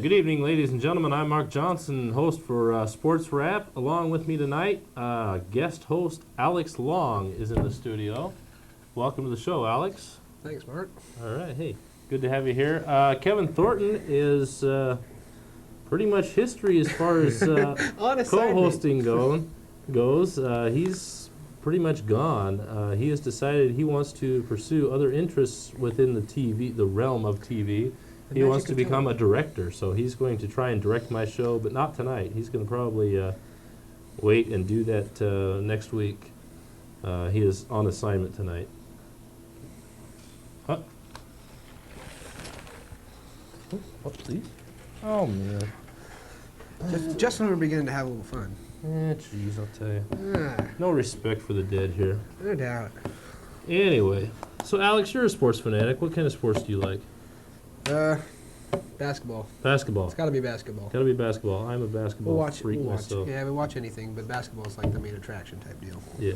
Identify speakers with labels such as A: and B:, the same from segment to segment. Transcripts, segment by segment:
A: Good evening, ladies and gentlemen. I'm Mark Johnson, host for Sports Rapp. Along with me tonight, guest host Alex Long is in the studio. Welcome to the show, Alex.
B: Thanks, Mark.
A: All right, hey, good to have you here. Kevin Thornton is pretty much history as far as co-hosting goes. He's pretty much gone. He has decided he wants to pursue other interests within the realm of TV. He wants to become a director, so he's going to try and direct my show, but not tonight. He's going to probably wait and do that next week. He is on assignment tonight. Huh? Oh, please. Oh, man.
B: Just when we're beginning to have a little fun.
A: Jeez, I'll tell you. No respect for the dead here.
B: No doubt.
A: Anyway, so Alex, you're a sports fanatic. What kind of sports do you like?
B: Basketball.
A: Basketball.
B: It's got to be basketball.
A: Got to be basketball. I'm a basketball freak myself.
B: Yeah, we watch anything, but basketball is like the main attraction type deal.
A: Yeah.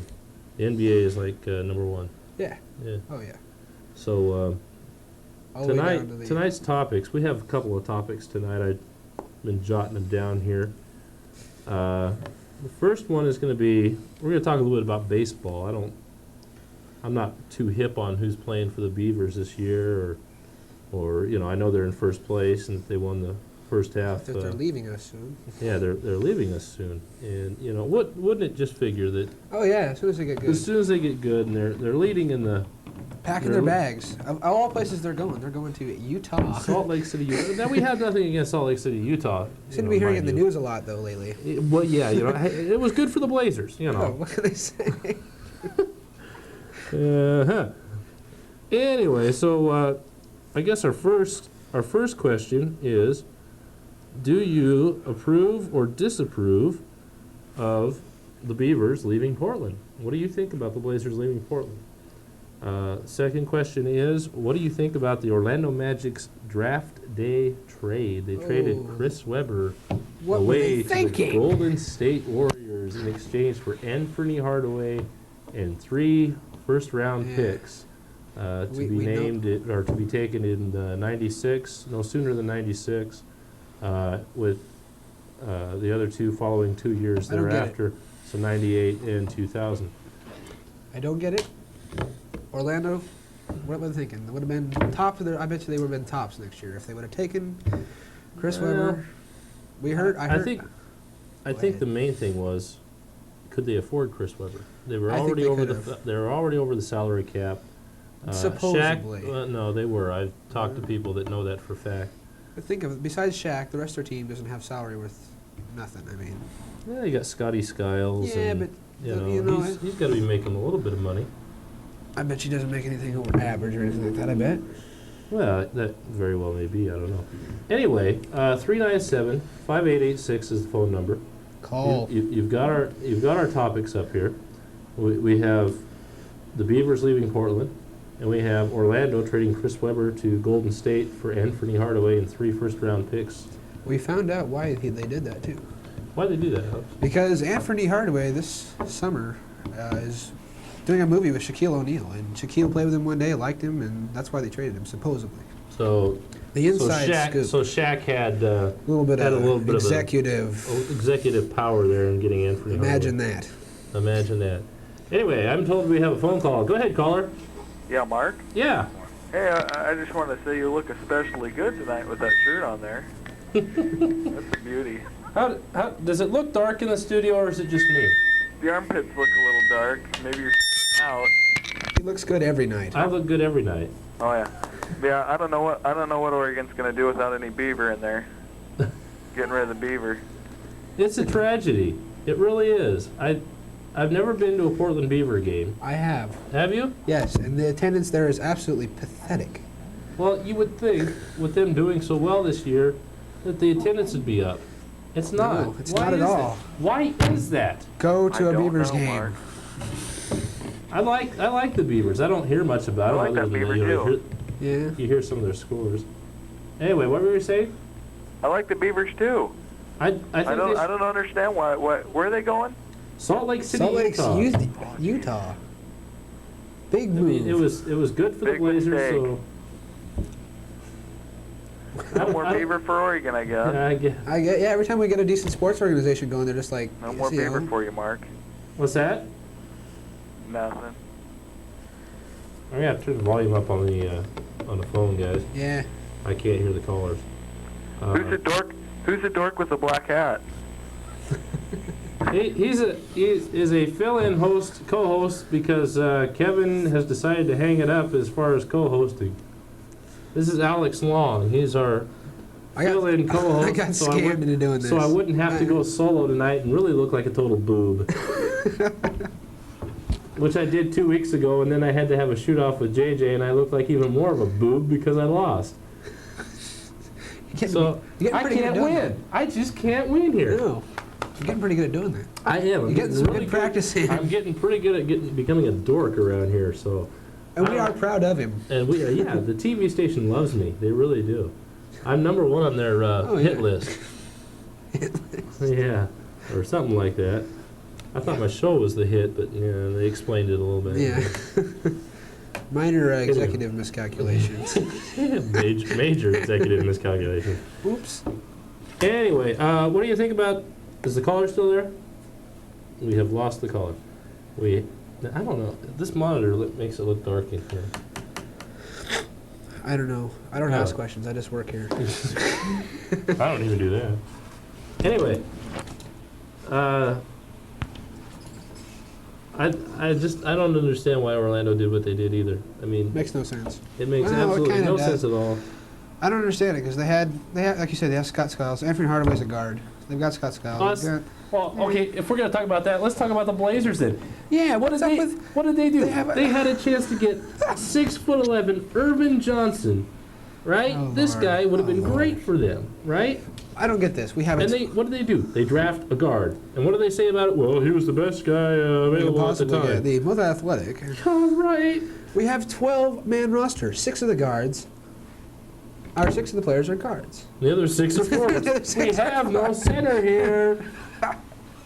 A: The NBA is like number one.
B: Yeah.
A: Yeah.
B: Oh, yeah.
A: So tonight's topics, we have a couple of topics tonight. I've been jotting them down here. The first one is going to be, we're going to talk a little bit about baseball. I'm not too hip on who's playing for the Beavers this year, or you know, I know they're in first place and they won the first half.
B: They're leaving us soon.
A: Yeah, they're leaving us soon, and you know, wouldn't it just figure that?
B: Oh yeah, as soon as they get good.
A: As soon as they get good, and they're leading in the.
B: Packing their bags. Of all places they're going to Utah.
A: Salt Lake City, Utah. Now, we have nothing against Salt Lake City, Utah.
B: Seem to be hearing it in the news a lot, though, lately.
A: Well, yeah, you know, it was good for the Blazers, you know.
B: Oh, what can they say?
A: Anyway, so I guess our first question is, do you approve or disapprove of the Beavers leaving Portland? What do you think about the Blazers leaving Portland? Second question is, what do you think about the Orlando Magic's draft day trade? They traded Chris Webber away to the Golden State Warriors in exchange for Anthony Hardaway and 3 first-round picks to be taken in '96, no sooner than '96, with the other 2 following 2 years thereafter, so '98 and 2000.
B: I don't get it. Orlando, what were they thinking? They would have been top of their. I bet you they would have been tops next year if they would have taken Chris Webber. I
A: think the main thing was, could they afford Chris Webber? They were already over the salary cap.
B: Supposedly,
A: Shaq, no, they were. I've talked to people that know that for a fact.
B: But think of it. Besides Shaq, the rest of their team doesn't have salary worth nothing. I mean,
A: yeah, you got Scotty Skiles.
B: Yeah,
A: and,
B: but
A: you know he's got to be making a little bit of money.
B: I bet she doesn't make anything over average or anything like that, I bet.
A: Well, that very well may be. I don't know. Anyway, 397-5886 is the phone number.
B: Call.
A: You've got our topics up here. We have the Beavers leaving Portland, and we have Orlando trading Chris Webber to Golden State for Anthony Hardaway and 3 first-round picks.
B: We found out why they did that, too.
A: Why'd they do that, Hubs?
B: Because Anthony Hardaway this summer is doing a movie with Shaquille O'Neal, and Shaquille played with him one day, liked him, and that's why they traded him, supposedly.
A: So
B: the inside scoop.
A: So Shaq had
B: a little bit of
A: executive power there in getting Anthony Hardaway. Imagine that. Anyway, I'm told we have a phone call. Go ahead, caller.
C: Yeah, Mark?
A: Yeah.
C: Hey, I just wanted to say you look especially good tonight with that shirt on there. That's a beauty.
A: How does it look dark in the studio, or is it just me?
C: The armpits look a little dark. Maybe you're out.
B: He looks good every night.
A: I look good every night.
C: Oh yeah. Yeah, I don't know what Oregon's gonna do without any beaver in there. Getting rid of the beaver.
A: It's a tragedy. It really is. I've never been to a Portland Beaver game.
B: I have.
A: Have you?
B: Yes, and the attendance there is absolutely pathetic.
A: Well, you would think, with them doing so well this year, that the attendance would be up. It's not.
B: No, it's not at all.
A: Why is that?
B: Go to a Beavers game.
C: Mark.
A: I like the Beavers. I don't hear much about them.
C: I like that Beaver too.
B: Yeah.
A: You hear some of their scores. Anyway, what were you saying?
C: I like the Beavers too.
A: I
C: don't understand why. Where are they going?
A: Salt Lake City,
B: Utah. Big
A: I
B: move.
A: mean, it was good for the Blazers. So
C: No more beaver for Oregon, I guess.
A: Yeah,
B: Yeah, every time we get a decent sports organization going, they're just like,
C: No more
B: you
C: beaver
B: know,
C: for you, Mark.
A: what's that?
C: Nothing.
A: I'm gonna have to turn the volume up on the phone, guys.
B: Yeah.
A: I can't hear the callers.
C: Who's the dork? Who's the dork with the black hat?
A: He is a fill-in co-host because Kevin has decided to hang it up as far as co-hosting. This is Alex Long. He's our fill-in co-host.
B: I got scammed into doing this.
A: So I wouldn't have to go solo tonight and really look like a total boob. Which I did 2 weeks ago, and then I had to have a shoot-off with JJ, and I looked like even more of a boob because I lost. So I can't win. I just can't win here.
B: No. You're getting pretty good at doing that.
A: I am.
B: You're getting some good practice in.
A: I'm getting pretty good at becoming a dork around here. So,
B: And we are proud of him.
A: and we yeah, the TV station loves me. They really do. I'm number one on their hit list. Yeah, or something like that. I thought my show was the hit, but yeah, they explained it a little bit.
B: Yeah. Minor executive miscalculations.
A: Major executive miscalculation.
B: Oops.
A: Anyway, what do you think about? Is the caller still there? We have lost the caller. I don't know. This monitor makes it look dark in here.
B: I don't know. I don't ask questions. I just work here.
A: I don't even do that. Anyway, I don't understand why Orlando did what they did either. I mean,
B: Makes no sense.
A: it makes
B: Well, it
A: absolutely
B: kinda
A: no
B: does.
A: sense at all.
B: I don't understand it because they had, like you said, they have Scott Skiles. Anthony Hardaway's a guard. They've got Scott Skiles. They've got-
A: Well, okay, if we're gonna talk about that, let's talk about the Blazers then.
B: yeah,
A: What
B: what's
A: did
B: up
A: they?
B: with?
A: What did they do?
B: they have a-
A: They had a chance to get 6'11" Irvin Johnson, right?
B: Oh,
A: This
B: Lord.
A: guy would have been
B: Oh, Lord.
A: great for them, right?
B: I don't get this. We haven't.
A: And what do? They draft a guard, and what do they say about it? Well, he was the best guy available at the
B: possibly
A: time.
B: get the most athletic.
A: All right.
B: We have 12-man roster. 6 of the guards. Our 6 of the players are guards.
A: The other 6 are forwards.
B: The other
A: We
B: 6 are
A: have no center here.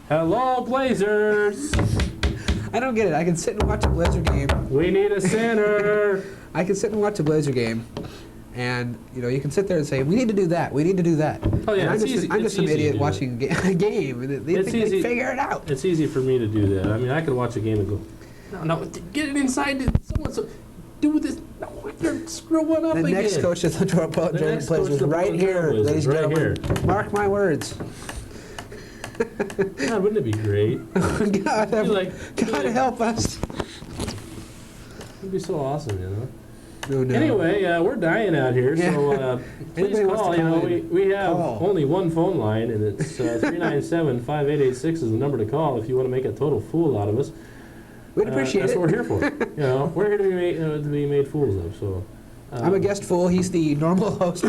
A: Hello, Blazers.
B: I don't get it. I can sit and watch a Blazer game.
A: We need a center.
B: I can sit and watch a Blazer game, and you can sit there and say, "We need to do that. We need to do that."
A: Oh, yeah,
B: And I'm
A: it's
B: just,
A: easy-
B: I'm
A: it's
B: just some
A: easy to
B: idiot
A: do
B: watching a game, and they
A: It's
B: think
A: easy.
B: they figure it out.
A: It's easy for me to do that. I mean, I could watch a game and go, no, get it inside. Someone do this. No, you're screwing up
B: The
A: again.
B: next coach of the Jordan
A: next coach
B: Blazers
A: of the
B: right
A: Portland
B: here,
A: Trail Blazers,
B: ladies and
A: right
B: gentlemen. Mark my words.
A: God, wouldn't it be great?
B: God, God help us.
A: It'd be so awesome,
B: No, no.
A: Anyway, we're dying out here,
B: Yeah.
A: so please
B: Anybody wants
A: call.
B: to call in,
A: We have
B: call.
A: only one phone line, and it's 397-5886 is the number to call if you want to make a total fool out of us.
B: We'd appreciate
A: that's
B: it.
A: what we're here for. We're here to be made fools of. So
B: I'm a guest fool. He's the normal host.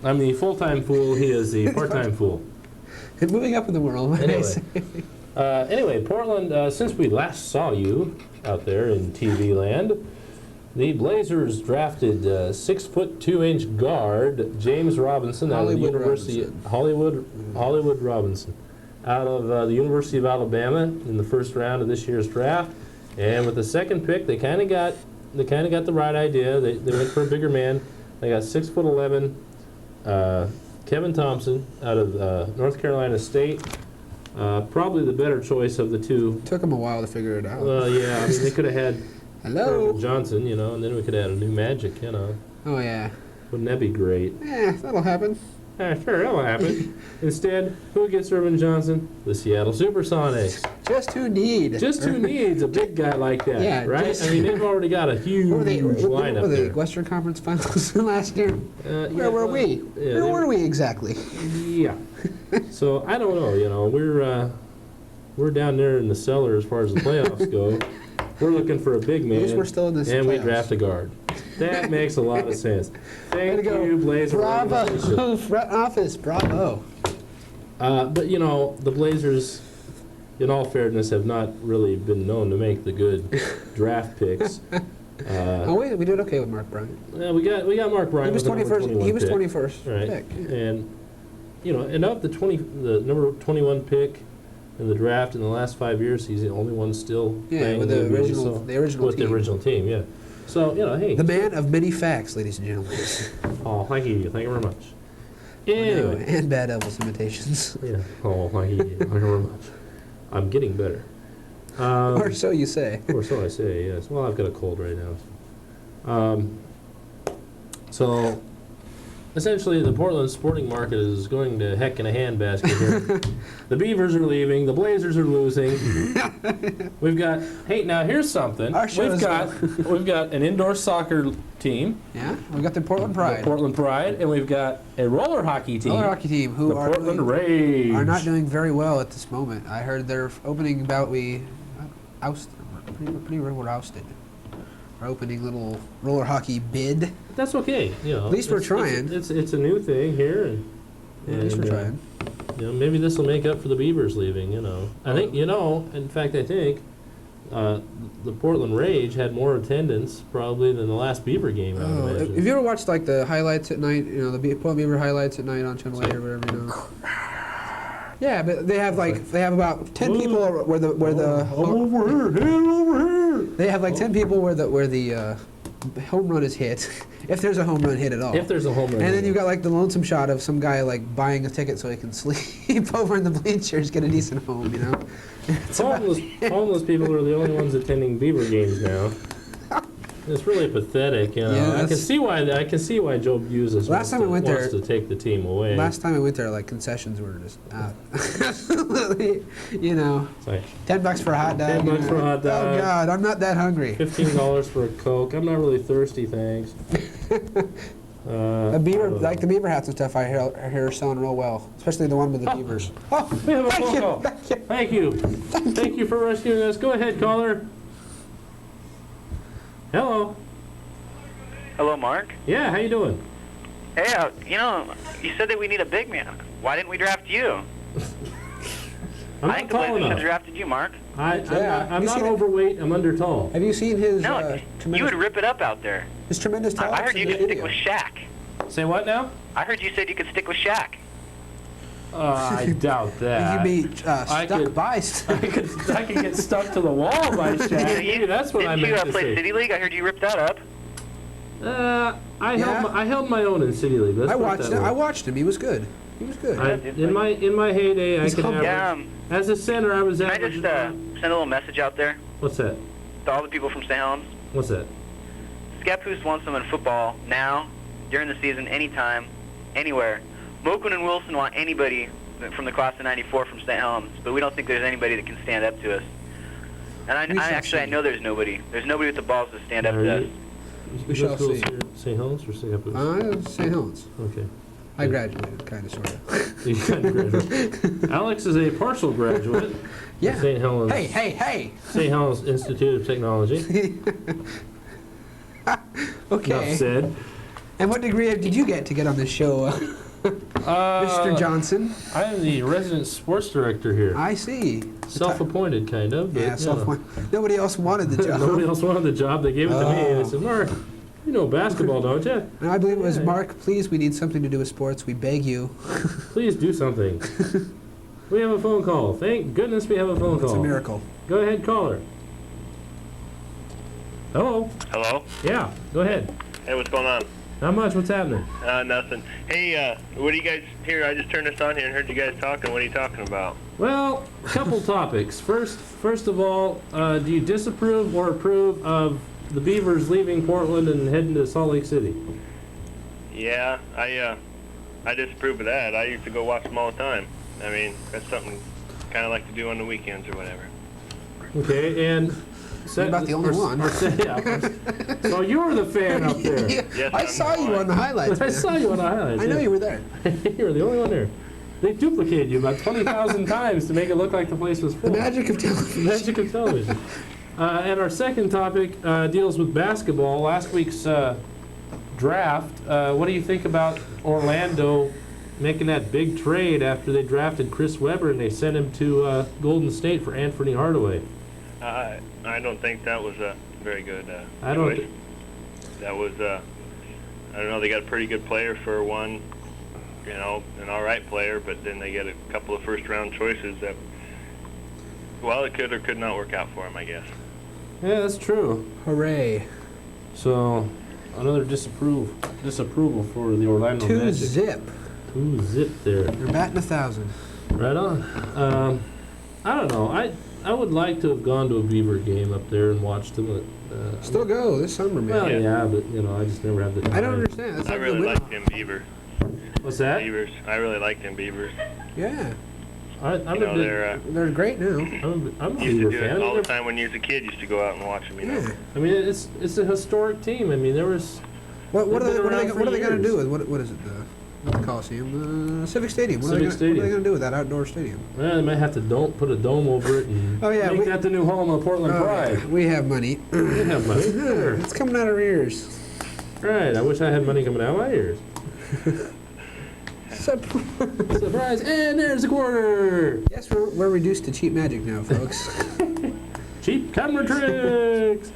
A: I'm the full-time fool. He is the part-time fool.
B: And moving up in the world. what
A: Anyway.
B: I say.
A: Anyway, Portland, since we last saw you out there in TV land, the Blazers drafted 6'2" guard James Robinson out of the
B: Hollywood
A: University Hollywood Robinson out of the University of Alabama in the first round of this year's draft. And with the second pick, they kind of got the right idea. They went for a bigger man. They got 6'11" Kevin Thompson out of North Carolina State. Probably the better choice of the two.
B: Took him a while to figure it out.
A: Yeah, I mean, they could have had
B: Hello.
A: Irvin Johnson, and then we could have had a new Magic,
B: Oh yeah.
A: Wouldn't that be great?
B: That'll happen.
A: Sure, that'll happen. Instead, who gets Irvin Johnson? The Seattle Supersonics.
B: Just who need?
A: Just who needs a big guy like that,
B: Yeah,
A: right?
B: just-
A: I mean, they've already got a huge
B: Were they
A: lineup
B: the
A: there.
B: Western Conference Finals last year? Where were we?
A: Yeah,
B: Where were we exactly?
A: Yeah. So I don't know. We're down there in the cellar as far as the playoffs go. We're looking for a big man.
B: At least we're still in this
A: and we
B: playoffs.
A: draft a guard. That makes a lot of sense. Thank
B: Way to go.
A: you, Blazer organization.
B: Bravo, front office, bravo.
A: But the Blazers, in all fairness, have not really been known to make the good draft picks.
B: We did okay with Mark Bryant.
A: We got Mark Bryant.
B: He was
A: with the number
B: 21st. He was
A: pick.
B: 21st
A: Right.
B: pick. Yeah.
A: And and of the number 21 pick in the draft in the last 5 years, he's the only one still
B: Yeah,
A: playing
B: with
A: in
B: the
A: NBA,
B: original,
A: so-
B: the original
A: with
B: team.
A: the original team. Yeah. So hey,
B: The man of many facts, ladies and gentlemen.
A: Oh, thank you very much.
B: I know,
A: Anyway,
B: and bad Elvis imitations.
A: yeah. Oh, thank you very much. I'm getting better.
B: Or so you say.
A: Or so I say, yes. Well, I've got a cold right now. So, essentially, the Portland sporting market is going to heck in a handbasket here. The Beavers are leaving. The Blazers are losing. We've got. Hey, now here's something.
B: Our show
A: We've got an indoor soccer team,
B: Yeah, we got the Portland
A: the
B: Pride.
A: Portland Pride, and we've got a roller hockey team,
B: Roller hockey team who
A: the
B: are
A: Portland
B: doing,
A: Rage.
B: are not doing very well at this moment. I heard their opening bout we ousted. Pretty we're ousted. Our opening little roller hockey bid.
A: That's okay. You know,
B: At least we're
A: it's-
B: trying.
A: It's a new thing here, and
B: At least we're
A: and,
B: trying.
A: You know, maybe this will make up for the Beavers leaving. You know, I think in fact, I think the Portland Rage had more attendance probably than the last Beaver game. I would imagine.
B: Have you ever watched like the highlights at night? You know, the Portland Beaver highlights at night on Channel 8 or whatever. You know. Yeah, but they have about 10 people where the
A: over here, hand over here.
B: they have like 10 people where the home run is hit, if there's a home run hit at all.
A: If there's a home run,
B: And then you've got like the lonesome shot of some guy like buying a ticket so he can sleep over in the bleachers, get a decent home, you know. It's about-
A: homeless people are the only ones attending Beaver games now. It's really pathetic, you know.
B: Yeah,
A: I can
B: that's-
A: see why Joe Buses
B: Last time I went
A: wants
B: there-
A: to take the team away.
B: Last time I went there, like concessions were just absolutely, you know,
A: It's like
B: $10 for a hot dog.
A: $10 for a hot dog.
B: Oh God, I'm not that hungry.
A: $15 for a Coke. I'm not really thirsty, thanks.
B: A beaver, like the beaver hats and stuff, I hear are selling real well, especially the one with the beavers. Oh,
A: We have a
B: thank
A: phone
B: you,
A: call.
B: thank you.
A: Thank you. Thank you for rescuing us. Go ahead, caller. Hello.
C: Hello, Mark.
A: Yeah, how you doing?
C: Hey, you said that we need a big man. Why didn't we draft you?
A: I'm
C: I think
A: not
C: the
A: tall
C: Blazers should have
A: enough.
C: drafted you, Mark.
A: I'm
B: Have you
A: not
B: seen it?
A: overweight. I'm under tall.
B: Have you seen his
C: No, you
B: tremendous,
C: would rip it up out there.
B: his tremendous
C: I
B: talents
C: heard you
B: in the
C: could stick
B: video?
C: with Shaq.
A: Say what now?
C: I heard you said you could stick with Shaq.
A: I doubt that.
B: You could be
A: I
B: stuck
A: could-
B: by.
A: I could get stuck to the wall by Shaq. Maybe that's what I
C: Didn't you
A: meant to
C: play
A: say.
C: City League? I heard you ripped that up.
A: I held my own in City League. Let's
B: I
A: put it
B: watched
A: that
B: him.
A: way.
B: I watched him. He was good. He was good.
A: In my heyday,
B: He's
A: I could
B: humble.
A: average.
C: Yeah,
A: As a center, I was
C: can I
A: averaging.
C: just send a little message out there
A: What's that?
C: to all the people from St. Helens?
A: What's that?
C: Scappoose wants them in football now, during the season, anytime, anywhere. Moquin and Wilson want anybody from the class of '94 from St. Helens, but we don't think there's anybody that can stand up to us. And
B: We shall
C: I
B: see.
C: know there's nobody. There's nobody with the balls to stand up
A: Are
C: to us.
A: you-
B: We shall see.
A: St. Helens or St. Helens?
B: St. Helens.
A: Okay.
B: I graduated, kind of, sort of.
A: You kind of graduate. Alex is a partial graduate of
B: Yeah.
A: St. Helens.
B: Hey.
A: St. Helens Institute of Technology.
B: Okay.
A: Enough said.
B: And what degree did you get to get on this show, Mr. Johnson?
A: I am the resident sports director here.
B: I see.
A: Self-appointed, kind of. But,
B: Yeah,
A: you know.
B: nobody else wanted the job.
A: Nobody else wanted the job. They gave it to me. And they said, Mark, you know basketball, don't you?
B: And I believe it was
A: Yeah.
B: Mark. Please, we need something to do with sports. We beg you.
A: Please do something. We have a phone call. Thank goodness we have a phone
B: It's a
A: call.
B: miracle.
A: Go ahead, caller. Hello?
D: Hello?
A: Yeah, go ahead.
D: Hey, what's going on?
A: Not much. What's happening?
D: Nothing. Hey, what do you guys here? I just turned this on here and heard you guys talking. What are you talking about?
A: Well, a couple topics. First of all, do you disapprove or approve of the Beavers leaving Portland and heading to Salt Lake City?
D: Yeah, I disapprove of that. I used to go watch them all the time. I mean, that's something kind of like to do on the weekends or whatever.
A: Okay, and
B: You're about the only one.
A: So you were the fan up there.
D: Yes,
B: I
D: I'm
B: saw you
D: fine.
B: on the highlights.
A: I
B: man.
A: saw you on the highlights.
B: I know
A: yeah.
B: you were there.
A: You were the only one there. They duplicated you about 20,000 times to make it look like the place was full.
B: The magic of television.
A: Magic of television. And our second topic deals with basketball. Last week's draft. What do you think about Orlando making that big trade after they drafted Chris Webber and they sent him to Golden State for Anthony Hardaway?
D: I don't think that was a very good
A: I don't.
D: choice. That was, I don't know, they got a pretty good player for one, you know, an all right player, but then they get a couple of first-round choices that, well, it could or could not work out for him, I guess.
A: Yeah, that's true.
B: Hooray.
A: So, another disapproval for the Orlando Magic.
B: 2-0.
A: 2-0 there.
B: They're batting 1,000.
A: Right on. I don't know. I would like to have gone to a Beaver game up there and watched them.
B: Still go this summer, man.
A: Well, yeah, but I just never have the time.
B: I don't understand. That's
D: I
B: like
D: really
B: the
D: liked them Beaver.
A: What's that?
D: Beavers. I really liked them Beavers.
B: Yeah,
A: I'm
D: You know,
B: they're great now.
A: I'm a
D: used
A: Beaver
D: to do
A: fan.
D: it all the time when you was a kid. Used to go out and watch them. You know.
B: Yeah.
A: I mean, it's a historic team. I mean, there was.
B: What are
A: They've
B: they?
A: been around for
B: What are they going to
A: years.
B: do with what is it? Not the Coliseum, Civic Stadium. What are
A: Civic
B: they
A: Stadium.
B: going to do with that outdoor stadium?
A: Well, they might have to put a dome over it and
B: Oh, yeah,
A: make that the new home of Portland Pride.
B: We have money.
A: We have money. Sure.
B: It's coming out of our ears.
A: Right. I wish I had money coming out of my ears. Surprise! And there's a quarter.
B: Yes, we're reduced to cheap magic now, folks.
A: Cheap camera tricks.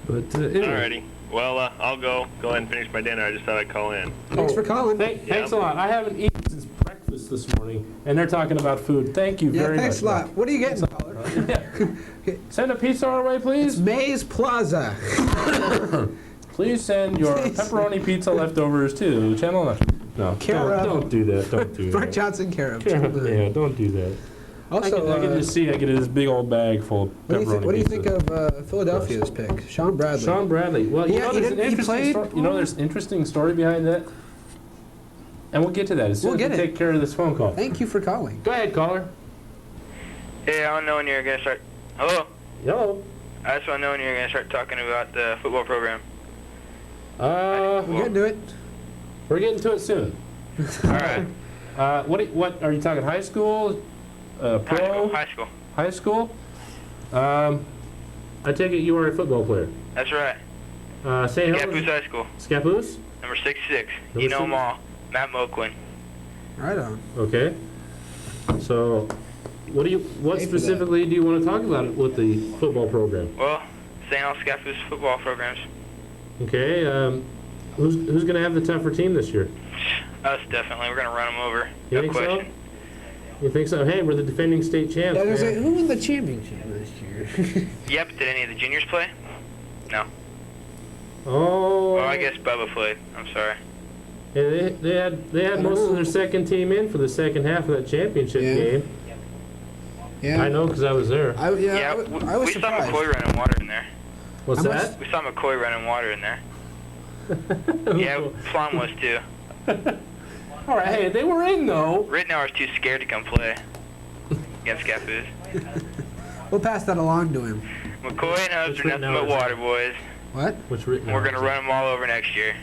A: But anyway.
D: Alrighty. Well, I'll go ahead and finish my dinner. I just thought I'd call in.
B: Thanks for calling.
A: Thanks a lot. I haven't eaten since breakfast this morning, and they're talking about food. Thank you very
B: Thanks a
A: much.
B: lot. What are you getting, caller?
A: Yeah. Send a pizza our way, please.
B: Maze Plaza.
A: Please send your pepperoni pizza leftovers to Channel 9. No, don't do that. Don't do
B: Mark
A: that.
B: Johnson, care of.
A: Yeah, don't do that.
B: Also,
A: I can just see I get this big old bag full of pepperoni
B: what do you think
A: pizza.
B: of Philadelphia's pick, Sean Bradley?
A: Sean Bradley. Well,
B: Yeah, he
A: there's an
B: didn't- he
A: interesting
B: played?
A: story. There's an interesting story behind that. And we'll get to that as soon
B: We'll
A: as we
B: get it.
A: take care of this phone call.
B: Thank you for calling.
A: Go ahead, caller.
C: Hey, I don't know when you're going to start. Hello?
A: Hello.
C: I just want to know when you're going to start talking about the football program.
B: We're getting to it.
A: We're getting to it soon.
C: All right.
A: What are you talking? High school? Pro?
C: High school.
A: High school? I take it you are a football player.
C: That's right.
A: St.
C: Scappoose
A: Helens?
C: High School.
A: Scappoose?
C: Number 66.
A: Number
C: You know them
A: 6?
C: all. Matt Moquin.
B: Right on.
A: Okay. So, what
B: Pay for
A: specifically do you want to talk about with the football program?
C: Well, St. Helens Scappoose football programs.
A: Okay. Who's going to have the tougher team this year?
C: Us, definitely. We're going to run them over.
A: You
C: No
A: think
C: question.
A: so? You think so? Hey, we're the defending state champs.
B: Yeah, I was
A: man.
B: gonna say, who won the championship this year?
C: Yep. Did any of the juniors play? No.
A: Oh.
C: Oh, I guess Bubba played. I'm sorry.
A: Yeah, they had most of their second team in for the second half of that championship
B: Yeah.
A: game.
B: Yeah.
A: I know because I was there.
B: I was
C: we saw
B: surprised.
C: McCoy running water in there.
A: What's
B: How much-
A: that?
C: We saw McCoy running water in there. Yeah, Plum was too.
A: All right. Hey, they were in though.
C: Rittenauer's too scared to come play against Scappoose.
B: We'll pass that along to him.
C: McCoy and Hubs
A: What's
C: are nothing but
A: Rittenauer's?
C: water boys.
B: What?
A: What's written?
C: We're going to run them all over next year.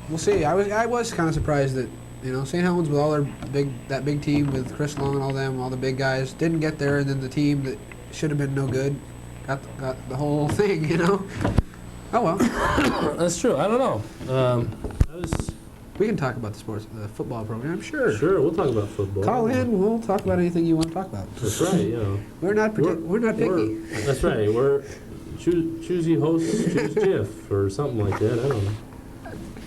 B: We'll see. I was kind of surprised that St. Helens with all that big team with Chris Long and all the big guys didn't get there, and then the team that should have been no good got the whole thing. Oh well.
A: That's true. I don't know.
B: We can talk about the football program. Sure.
A: Sure, we'll talk about football.
B: Call in. We'll talk about anything you want to talk about.
A: That's right.
B: We're not picky.
A: That's right. We're choosy hosts, choose Jiff or something like that.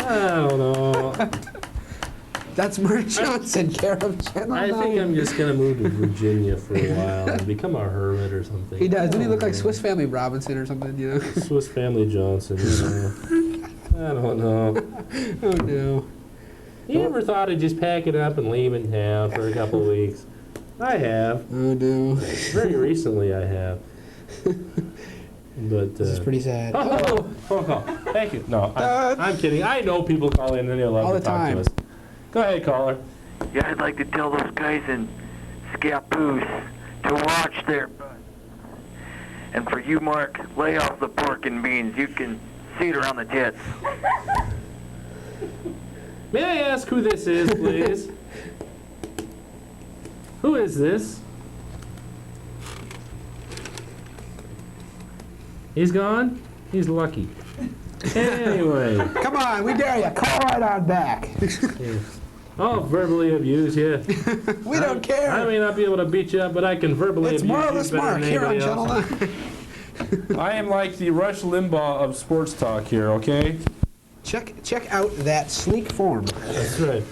A: I don't know.
B: That's Mark Johnson, care of Channel
A: I
B: 9.
A: think I'm just gonna move to Virginia for a while and become a hermit or something.
B: He does. Doesn't he look like Swiss Family Robinson or something?
A: Swiss Family Johnson. I don't know.
B: Oh no.
A: You ever thought of just packing up and leaving town for a couple of weeks? I have.
B: Oh no.
A: Very recently, I have. But
B: This is pretty sad.
A: Oh, phone call. Thank you. No, I'm kidding. I know people call in and they love
B: All
A: to
B: the
A: talk
B: time.
A: to us. Go ahead, caller.
E: Yeah, I'd like to tell those guys in Scappoose to watch their butt. And for you, Mark, lay off the pork and beans. You can see it around the tits.
A: May I ask who this is, please? Who is this? He's gone? He's lucky. Anyway.
B: Come on, we dare you. Call right on back.
A: Yeah. I'll verbally abuse you.
B: We don't care.
A: I may not be able to beat you up, but I can verbally
B: It's
A: abuse
B: Marvelous
A: you better
B: Mark
A: than
B: here on
A: anybody
B: Channel
A: else.
B: 9.
A: I am like the Rush Limbaugh of sports talk here, okay?
B: Check out that sleek form.
A: That's right.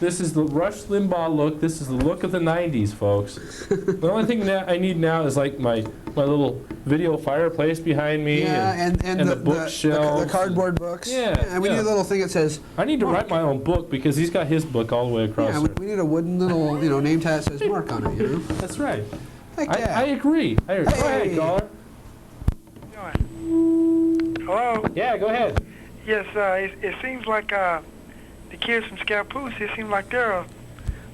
A: This is the Rush Limbaugh look. This is the look of the 90s, folks. The only thing that I need now is like my little video fireplace behind me
B: Yeah, and
A: the bookshelves.
B: the cardboard books.
A: Yeah,
B: and we
A: yeah.
B: need a little thing that says.
A: I need to
B: Mark.
A: write my own book because he's got his book all the way across
B: Yeah,
A: there.
B: we need a wooden little name tag that says Mark on it. You know.
A: That's right.
B: Heck
A: I
B: yeah.
A: agree. Go ahead,
B: Hey.
A: caller.
F: Hello?
A: Yeah, go ahead.
F: Yes, it seems like the kids from Scappoose, it seems like they're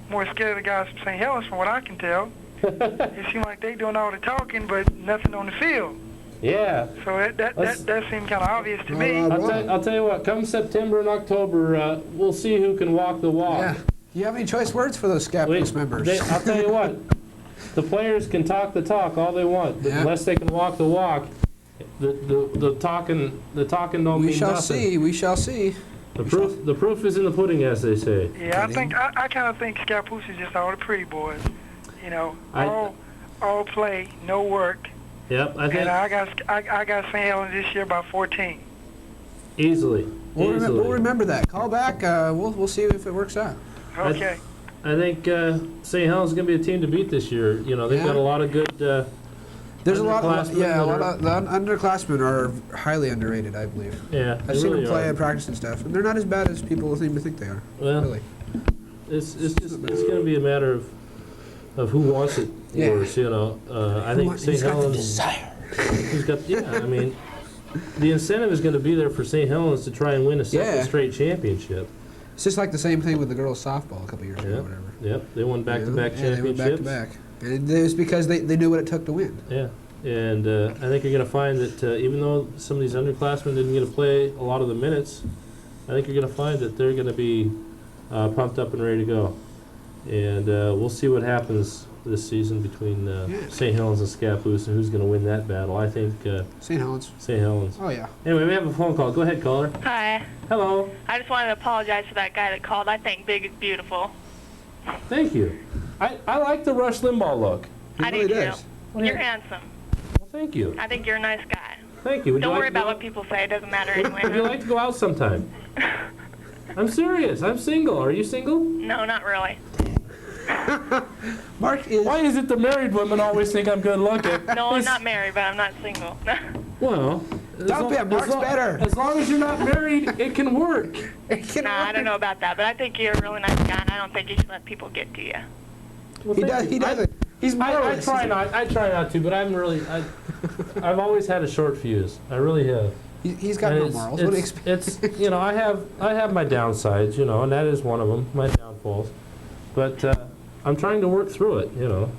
F: more scared of the guys from St. Helens from what I can tell. It seems like they doing all the talking but nothing on the field.
A: Yeah.
F: So that seemed kind of obvious to me.
A: I'll tell you what, come September and October, we'll see who can walk the walk.
B: Yeah. Do you have any choice words for those Scappoose members?
A: I'll tell you what, the players can talk the talk all they want, but
B: Yeah.
A: unless they can walk the walk, the talking don't
B: We
A: mean
B: shall
A: nothing.
B: see. We shall see.
A: The proof is in the pudding, as they say.
F: Yeah, I kind of think Scappoose is just all the pretty boys. You know,
A: I-
F: all play, no work.
A: Yep, I think
F: And I got St. Helens this year by 14.
A: easily.
B: We'll remember that. Call back. We'll see if it works out.
F: Okay.
A: I think St. Helens is going to be a team to beat this year. You know, they've
B: Yeah.
A: got a lot of good.
B: There's a lot of
A: Underclassmen that
B: the underclassmen are highly underrated, I believe.
A: Yeah,
B: I've
A: they
B: seen
A: really
B: them play
A: are.
B: and practice and stuff, and they're not as bad as people seem to think they are.
A: Well,
B: Really.
A: it's going to be a matter of who wants it
B: Yeah.
A: worse. You know, I think St. Helens. Who's got? Yeah, I mean, the incentive is going to be there for St. Helens to try and win a second
B: Yeah.
A: straight championship.
B: It's just like the same thing with the girls softball a couple years ago,
A: Yeah.
B: or whatever.
A: Yep, they won back-to-back
B: Yeah, they went
A: championships.
B: back to back. And it was because they knew what it took to win.
A: Yeah, and I think you're going to find that even though some of these underclassmen didn't get to play a lot of the minutes, I think you're going to find that they're going to be pumped up and ready to go. And we'll see what happens this season between St. Helens and Scappoose and who's going to win that battle. I think
B: St. Helens.
A: St. Helens.
B: Oh, yeah.
A: Anyway, we have a phone call. Go ahead, caller.
G: Hi.
A: Hello.
G: I just wanted to apologize for that guy that called. I think Big is beautiful.
A: Thank you. I like the Rush Limbaugh look.
G: I
B: really
G: do
B: does.
G: too. You're handsome.
A: Well, thank you.
G: I think you're a nice guy.
A: Thank you. Would
G: Don't
A: you
G: worry
A: like to
G: about
A: go-
G: what people say. It doesn't matter
A: Would you
G: anyway.
A: like to go out sometime? I'm serious. I'm single. Are you single?
G: No, not really.
B: Mark is.
A: Why is it the married women always think I'm good looking?
G: No, I'm not married, but I'm not single.
A: Well,
B: Don't be a Mark's better.
A: As long as you're not married, it can work.
G: Nah, I don't know about that, but I think you're a really nice guy, and I don't think you should let people get to you.
A: Well,
B: He
A: thank
B: does.
A: you.
B: He doesn't. He's
A: I
B: moralist.
A: try not. I try not to, but I'm really. I've always had a short fuse. I really have.
B: He's got
A: And
B: no
A: it's-
B: morals. What do you expect?
A: It's you know I have my downsides, you know, and that is one of them, my downfalls. But I'm trying to work through it, you know.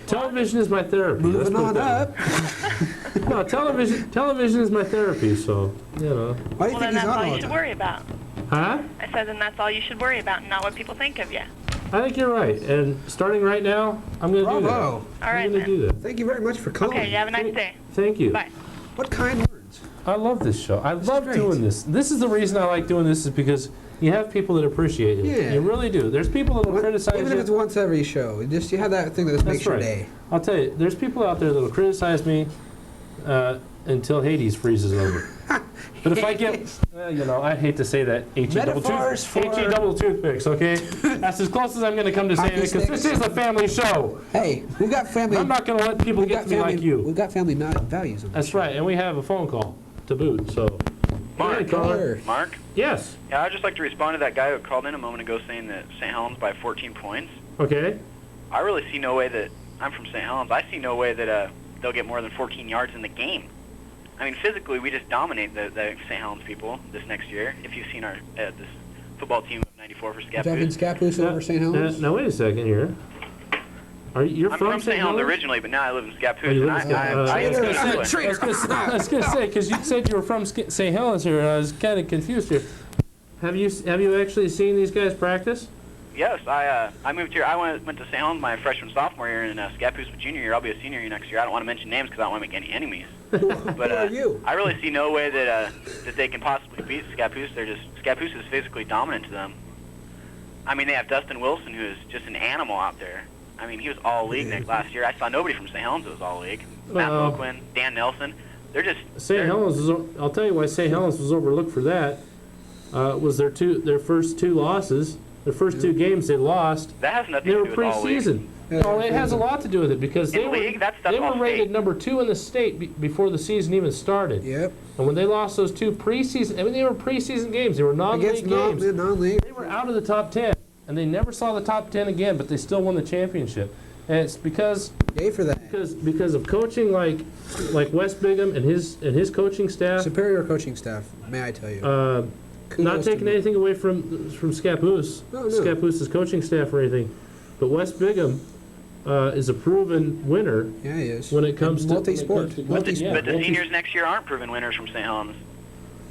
A: Television is my therapy. let's
B: Moving
A: put it
B: on
A: that
B: up.
A: way. No, television is my therapy, so you know.
B: Why do you
G: Well, then
B: think he's
G: that's
B: on
G: all
B: all
G: you
B: the
G: should
B: time?
G: worry about.
A: Huh?
G: I said then that's all you should worry about, and not what people think of you.
A: I think you're right. And starting right now, I'm going to do that.
B: Bravo.
G: All
A: I'm
G: right,
A: going to
G: then.
A: do that.
B: Thank you very much for calling.
G: Okay, you have a nice day.
A: Thank you.
G: Bye.
B: What kind words?
A: I love this show. I love
B: great.
A: doing this. This is the reason I like doing this is because you have people that appreciate it.
B: Yeah.
A: You really do. There's people that will criticize
B: Even
A: you.
B: if it's once every show, you have that thing that just makes
A: That's
B: your
A: right.
B: day.
A: I'll tell you, there's people out there that will criticize me until Hades freezes over. But if I get, you know, I hate to say that
B: Metaphors for-
A: HE double toothpicks, okay? That's as close as I'm going to come to saying it
B: Hockey
A: because this
B: sticks.
A: is a family show.
B: Hey, we've got family.
A: I'm not going to let people
B: we've
A: get
B: got
A: to me
B: family.
A: like you.
B: We've got family values. On this.
A: That's right, and we have a phone call to boot, so.
C: Mark.
A: Hey, caller.
C: Mark?
A: Yes,
C: Yeah, I'd just like to respond to that guy who called in a moment ago saying that St. Helens by 14 points.
A: okay.
C: I really see no way that, I'm from St. Helens, I see no way that they'll get more than 14 yards in the game. I mean, physically, we just dominate the St. Helens people this next year. If you've seen our this football team of '94 for
B: Driving
C: Scappoose.
B: Scappoose over St. Helens.
A: Now wait a second here. You're
C: I'm
A: from
C: from St. Helens
A: Helens?
C: originally, but now I live in Scappoose.
A: Oh, you
C: and
A: live in
C: I
A: Scappoose.
C: used to go this way.
A: I was gonna say because you said you were from St. Helens here, and I was kind of confused here. Have you actually seen these guys practice?
C: Yes, I moved here. I went to St. Helens my freshman sophomore year, and Scappoose my junior year. I'll be a senior year next year. I don't want to mention names because I don't want to make any enemies. But
B: Who are you?
C: I really see no way that that they can possibly beat Scappoose. Scappoose is physically dominant to them. I mean, they have Dustin Wilson, who is just an animal out there. I mean, he was all league last year. I saw nobody from St. Helens that was all league. Matt
A: Well-
C: Moquin, Dan Nelson. They're just
A: St. Helens is. I'll tell you why St. Helens was overlooked for that. Was their first two losses Their first 2 games they lost.
C: That has nothing
A: They
C: to
A: were
C: do with all league.
A: preseason.
B: Yeah,
A: No, it has a lot to do with it because
C: In league, that's
A: they
C: all
A: were rated
C: state.
A: number 2 in the state before the season even started.
B: Yep.
A: And when they lost those 2 preseason, I mean, they were preseason games. They were
B: Against
A: non-league games.
B: non-league.
A: They were out of the top 10, and they never saw the top 10 again, but they still won the championship. And it's because
B: Yay for that.
A: because of coaching like Wes Bigham and his coaching staff.
B: Superior coaching staff, may I tell you.
A: Not
B: Kudos to
A: taking
B: them.
A: anything away from Scappoose,
B: No, no.
A: Scappoose's coaching staff or anything, but Wes Bigham is a proven winner
B: Yeah, he is.
A: when it comes to
B: multi-sport.
C: But
B: Multi-sport.
C: the seniors next year aren't proven winners from St. Helens.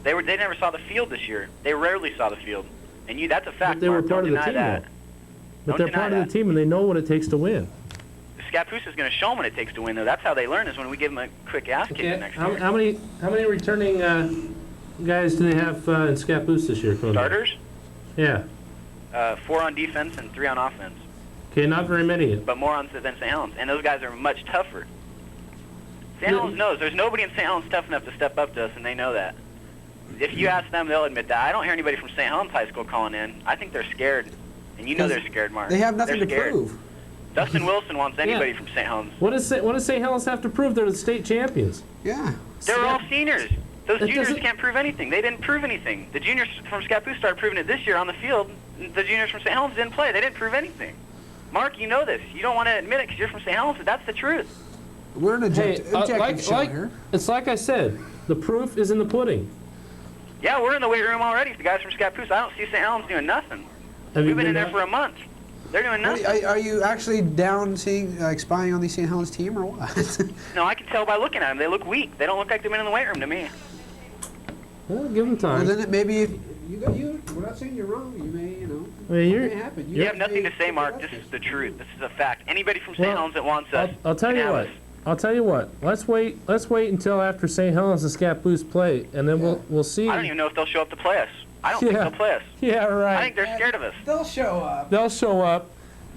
C: They never saw the field this year. They rarely saw the field, and that's a fact.
A: But they were
C: Mark.
A: part
C: Don't
A: of the
C: deny
A: team,
C: that.
A: though. But
C: Don't
A: they're
C: deny
A: part of
C: that.
A: the team, and they know what it takes to win.
C: Scappoose is going to show them what it takes to win, though. That's how they learn, is when we give them a quick ass kicking next year.
A: How many returning guys do they have in Scappoose this year? Cody?
C: Starters?
A: Yeah.
C: 4 on defense and 3 on offense,
A: Okay, not very many.
C: but more on than St. Helens. And those guys are much tougher. St. Helens knows. There's nobody in St. Helens tough enough to step up to us, and they know that. If you ask them, they'll admit that. I don't hear anybody from St. Helens High School calling in. I think they're scared. And you know they're scared, Mark.
B: They have nothing
C: They're
B: to
C: scared.
B: prove.
C: Dustin Wilson wants anybody from St. Helens.
A: What does St. Helens have to prove? They're the state champions.
B: Yeah.
C: They're all seniors. Those
A: It
C: juniors
A: doesn't-
C: can't prove anything. They didn't prove anything. The juniors from Scappoose started proving it this year on the field. The juniors from St. Helens didn't play. They didn't prove anything. Mark, you know this. You don't want to admit it because you're from St. Helens, but that's the truth.
B: We're an
A: Hey,
B: objective show here.
A: it's like I said, the proof is in the pudding.
C: Yeah, we're in the weight room already. The guys from Scappoose, I don't see St. Helens doing nothing.
A: Have you
C: We've been in there
A: out?
C: for a month. They're doing
B: What
C: nothing.
B: Are you actually down seeing, spying on the St. Helens team or what?
C: No, I can tell by looking at them. They look weak. They don't look like they've been in the weight room to me.
A: Well, give them
B: Well,
A: time.
B: then maybe if we're not saying you're wrong. You may,
A: I mean,
B: it may happen.
C: You have nothing to say, Mark. This is the truth. This is a fact. Anybody from St.
A: Well,
C: Helens that wants us,
A: I'll tell
C: can
A: you
C: have
A: what.
C: us.
A: I'll tell you what. Let's wait until after St. Helens and Scappoose play, and then we'll see.
C: I don't even know if they'll show up to play us. I don't think
A: Yeah.
C: they'll play us.
A: Yeah, right.
C: I think they're scared of us.
B: They'll show up.
A: They'll show up.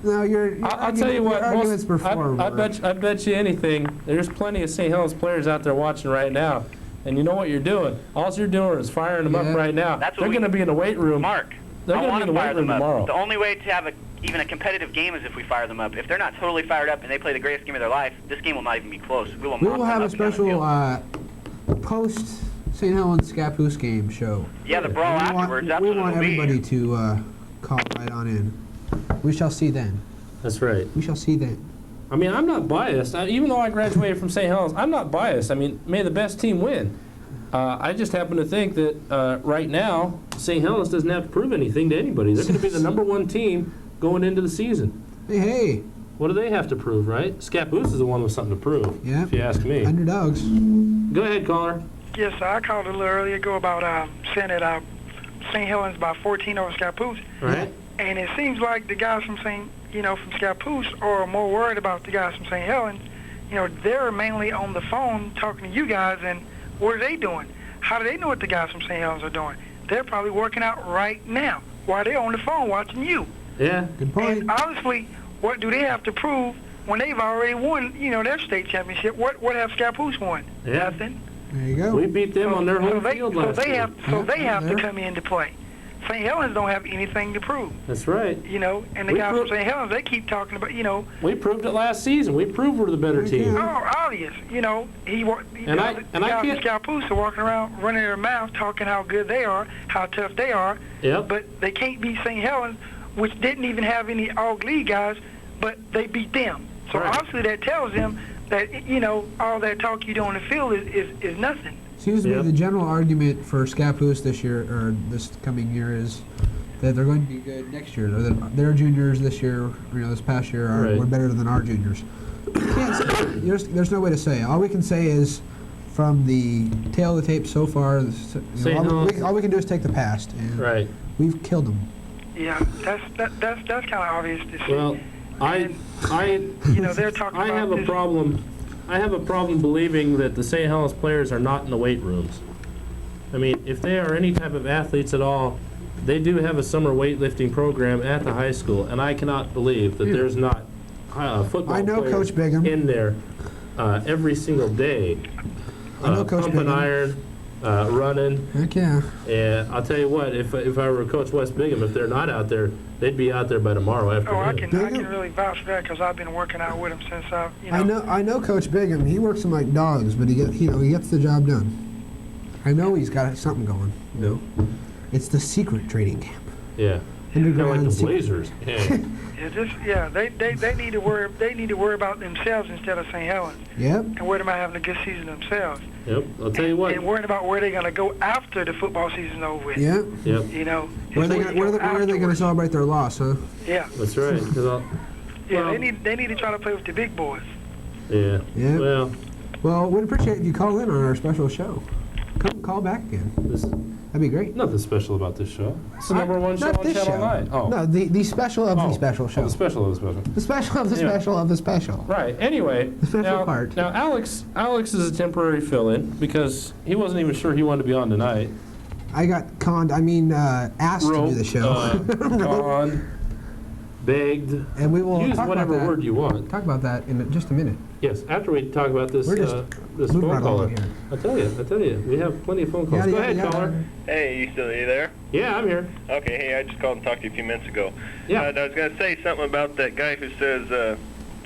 B: No,
A: I'll tell you what.
B: Arguments before.
A: I bet you anything. There's plenty of St. Helens players out there watching right now, and you know what you're doing. All you're doing is firing them
B: Yeah.
A: up right now.
C: That's what
A: They're
C: we-
A: going to be in the weight room.
C: Mark,
A: They're
C: I
A: gonna
C: want
A: be
C: to
A: in the
C: fire
A: weight room
C: them up.
A: tomorrow.
C: The only way to have even a competitive game is if we fire them up. If they're not totally fired up and they play the greatest game of their life, this game will not even be close. We will
B: We
C: mop
B: will
C: them
B: have a
C: up and down the
B: special
C: field.
B: post St. Helens Scappoose game show.
C: Yeah, the brawl afterwards.
B: We
C: That's
B: want
C: what it'll
B: everybody
C: be.
B: to call right on in. We shall see then.
A: That's right.
B: We shall see then.
A: I mean, I'm not biased. Even though I graduated from St. Helens, I'm not biased. I mean, may the best team win. I just happen to think that right now, St. Helens doesn't have to prove anything to anybody. They're going to be the #1 team going into the season.
B: Hey,
A: What do they have to prove, right? Scappoose is the one with something to prove,
B: Yeah.
A: if you ask me.
B: underdogs.
A: Go ahead, caller.
F: Yes, I called a little earlier ago about saying that St. Helens by 14 over Scappoose,
A: Right?
F: and it seems like the guys from from Scappoose are more worried about the guys from St. Helens. They're mainly on the phone talking to you guys, and what are they doing? How do they know what the guys from St. Helens are doing? They're probably working out right now while they're on the phone watching you.
A: Yeah.
B: Good point.
F: And honestly, what do they have to prove when they've already won, their state championship? What have Scappoose won?
A: Yeah.
F: Nothing.
B: There you go.
A: We beat them on their home
F: they,
A: field
F: so
A: last
F: they
A: year.
F: have to
B: there.
F: come into play. St. Helens don't have anything to prove,
A: That's right.
F: and the
A: We
F: guys
A: proved-
F: from St. Helens, they keep talking about,
A: We proved it last season. We proved we're the better team.
F: oh, obvious, the
A: And I
F: guys
A: can't-
F: from Scappoose are walking around running their mouth talking how good they are, how tough they are,
A: Yep.
F: but they can't beat St. Helens, which didn't even have any all-league guys, but they beat them. So
A: Right.
F: obviously that tells them that, all that talk you do on the field is nothing.
B: Seems to
A: Yep.
B: be the general argument for Scappoose this year, or this coming year, is that they're going to be good next year, or that their juniors this year, this past year,
A: Right.
B: were better than our juniors. Can't say, there's no way to say. All we can say is, from the tail of the tape so far,
A: St. Helens-
B: all we can do is take the past, and
A: Right.
B: we've killed them.
F: Yeah, that's kind of obvious to see.
A: Well, I
F: They're talking
A: I
F: about
A: have a
F: this.
A: problem. I have a problem believing that the St. Helens players are not in the weight rooms. I mean, if they are any type of athletes at all, they do have a summer weightlifting program at the high school, and I cannot believe that there's not football
B: I know
A: players
B: Coach Bigham.
A: in there every single day,
B: I know Coach
A: pumping
B: Bigham.
A: iron, running.
B: Heck yeah.
A: And I'll tell you what, if I were Coach Wes Bigham, if they're not out there, they'd be out there by tomorrow afternoon.
F: Oh, I can really vouch for that because I've been working out with him since
B: I know Coach Bigham. He works them like dogs, but he gets the job done. I know he's got something going. You know, it's the secret training camp.
A: Yeah. Kind of like the Blazers. Yeah.
F: They need to worry about themselves instead of St. Helens.
B: Yep.
F: And worry about having a good season themselves.
A: Yep. I'll tell you what.
F: And worrying about where they're gonna go after the football season's over with.
B: Yep.
A: Yep.
F: You know.
B: Where are they gonna celebrate their loss, huh?
F: Yeah.
A: That's right.
F: They need to try to play with the big boys.
A: Yeah.
B: Yeah. Well, we'd appreciate if you call in on our special show. Come call back again. That'd be great.
A: Nothing special about this show. It's the number one show on Channel 9. Oh.
B: No, the special of the special show.
A: Oh, the special of the special.
B: The special of the special of the special.
A: Right. Anyway,
B: the special part.
A: Now Alex is a temporary fill-in because he wasn't even sure he wanted to be on tonight.
B: I got asked to do the show.
A: Conned, begged.
B: And we will
A: use
B: talk
A: whatever
B: about that.
A: word you want.
B: Talk about that in just a minute.
A: Yes, after we talk about this this
B: moving
A: phone
B: right
A: caller.
B: along here.
A: I tell you, we have plenty of phone calls. Go ahead, caller.
D: Hey, you there?
A: Yeah, I'm here.
D: Okay, hey, I just called and talked to you a few minutes ago.
A: Yeah.
D: I was going to say something about that guy who says